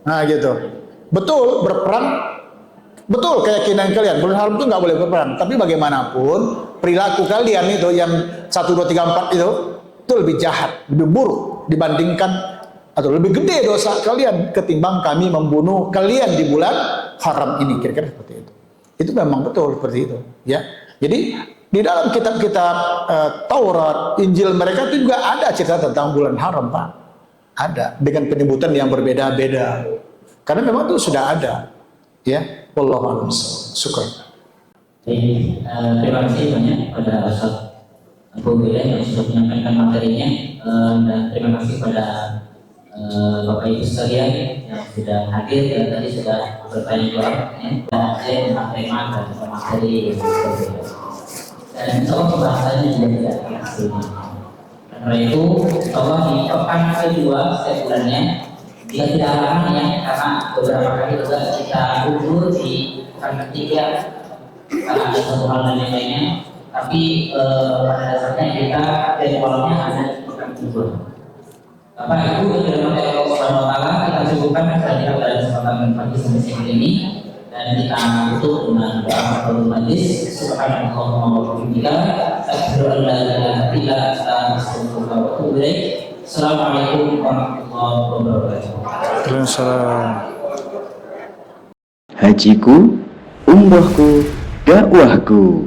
Nah gitu, betul berperang, betul keyakinan kalian bulan haram itu nggak boleh berperang. Tapi bagaimanapun perilaku kalian itu yang 1, 2, 3, 4 itu lebih jahat, lebih buruk dibandingkan, atau lebih gede dosa kalian ketimbang kami membunuh kalian di bulan haram ini. Kira-kira seperti itu. Itu memang betul seperti itu, ya. Jadi di dalam kitab-kitab Taurat, Injil mereka itu juga ada cerita tentang bulan haram, Pak. Ada dengan penyebutan yang berbeda-beda. Karena memang itu sudah ada, ya. Wallahu a'lam. Syukur. Terima kasih banyak kepada Ustaz Abu Bilal yang sudah menyampaikan materinya, dan terima kasih pada Bapak Ibu sekalian yang sudah hadir dan tadi sudah bertanya jawab, dan saya menerima dan materi yang berbeda. Dan insya Allah pembahasannya juga tidak hasilnya. Karena itu, Allah di pekan kedua setiap bulannya dia tidak lama ya, karena beberapa kali juga kita gugur di pekan ketiga karena ada satu hal dan yang lainnya. Tapi pada dasarnya kita jadwalnya ada di pekan kedua. Bapak Ibu yang dirahmati Allah Subhanahu wa taala, kita cukupkan saja pada kesempatan pagi sampai siang ini, dan kita tutup dengan doa kafaratul majlis. Subhanallahumma wa bihamdika, asyhadu an la ilaha illa anta, astaghfiruka wa atubu ilaik. Assalamualaikum warahmatullahi wabarakatuh. Waalaikumsalam. Hajiku, umrohku, dakwahku.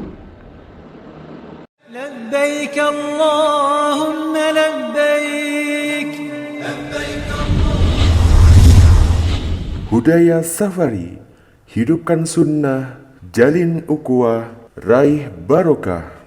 لبيك اللهم لبيك Budaya safari, hidupkan sunnah, jalin ukhuwah, raih barokah.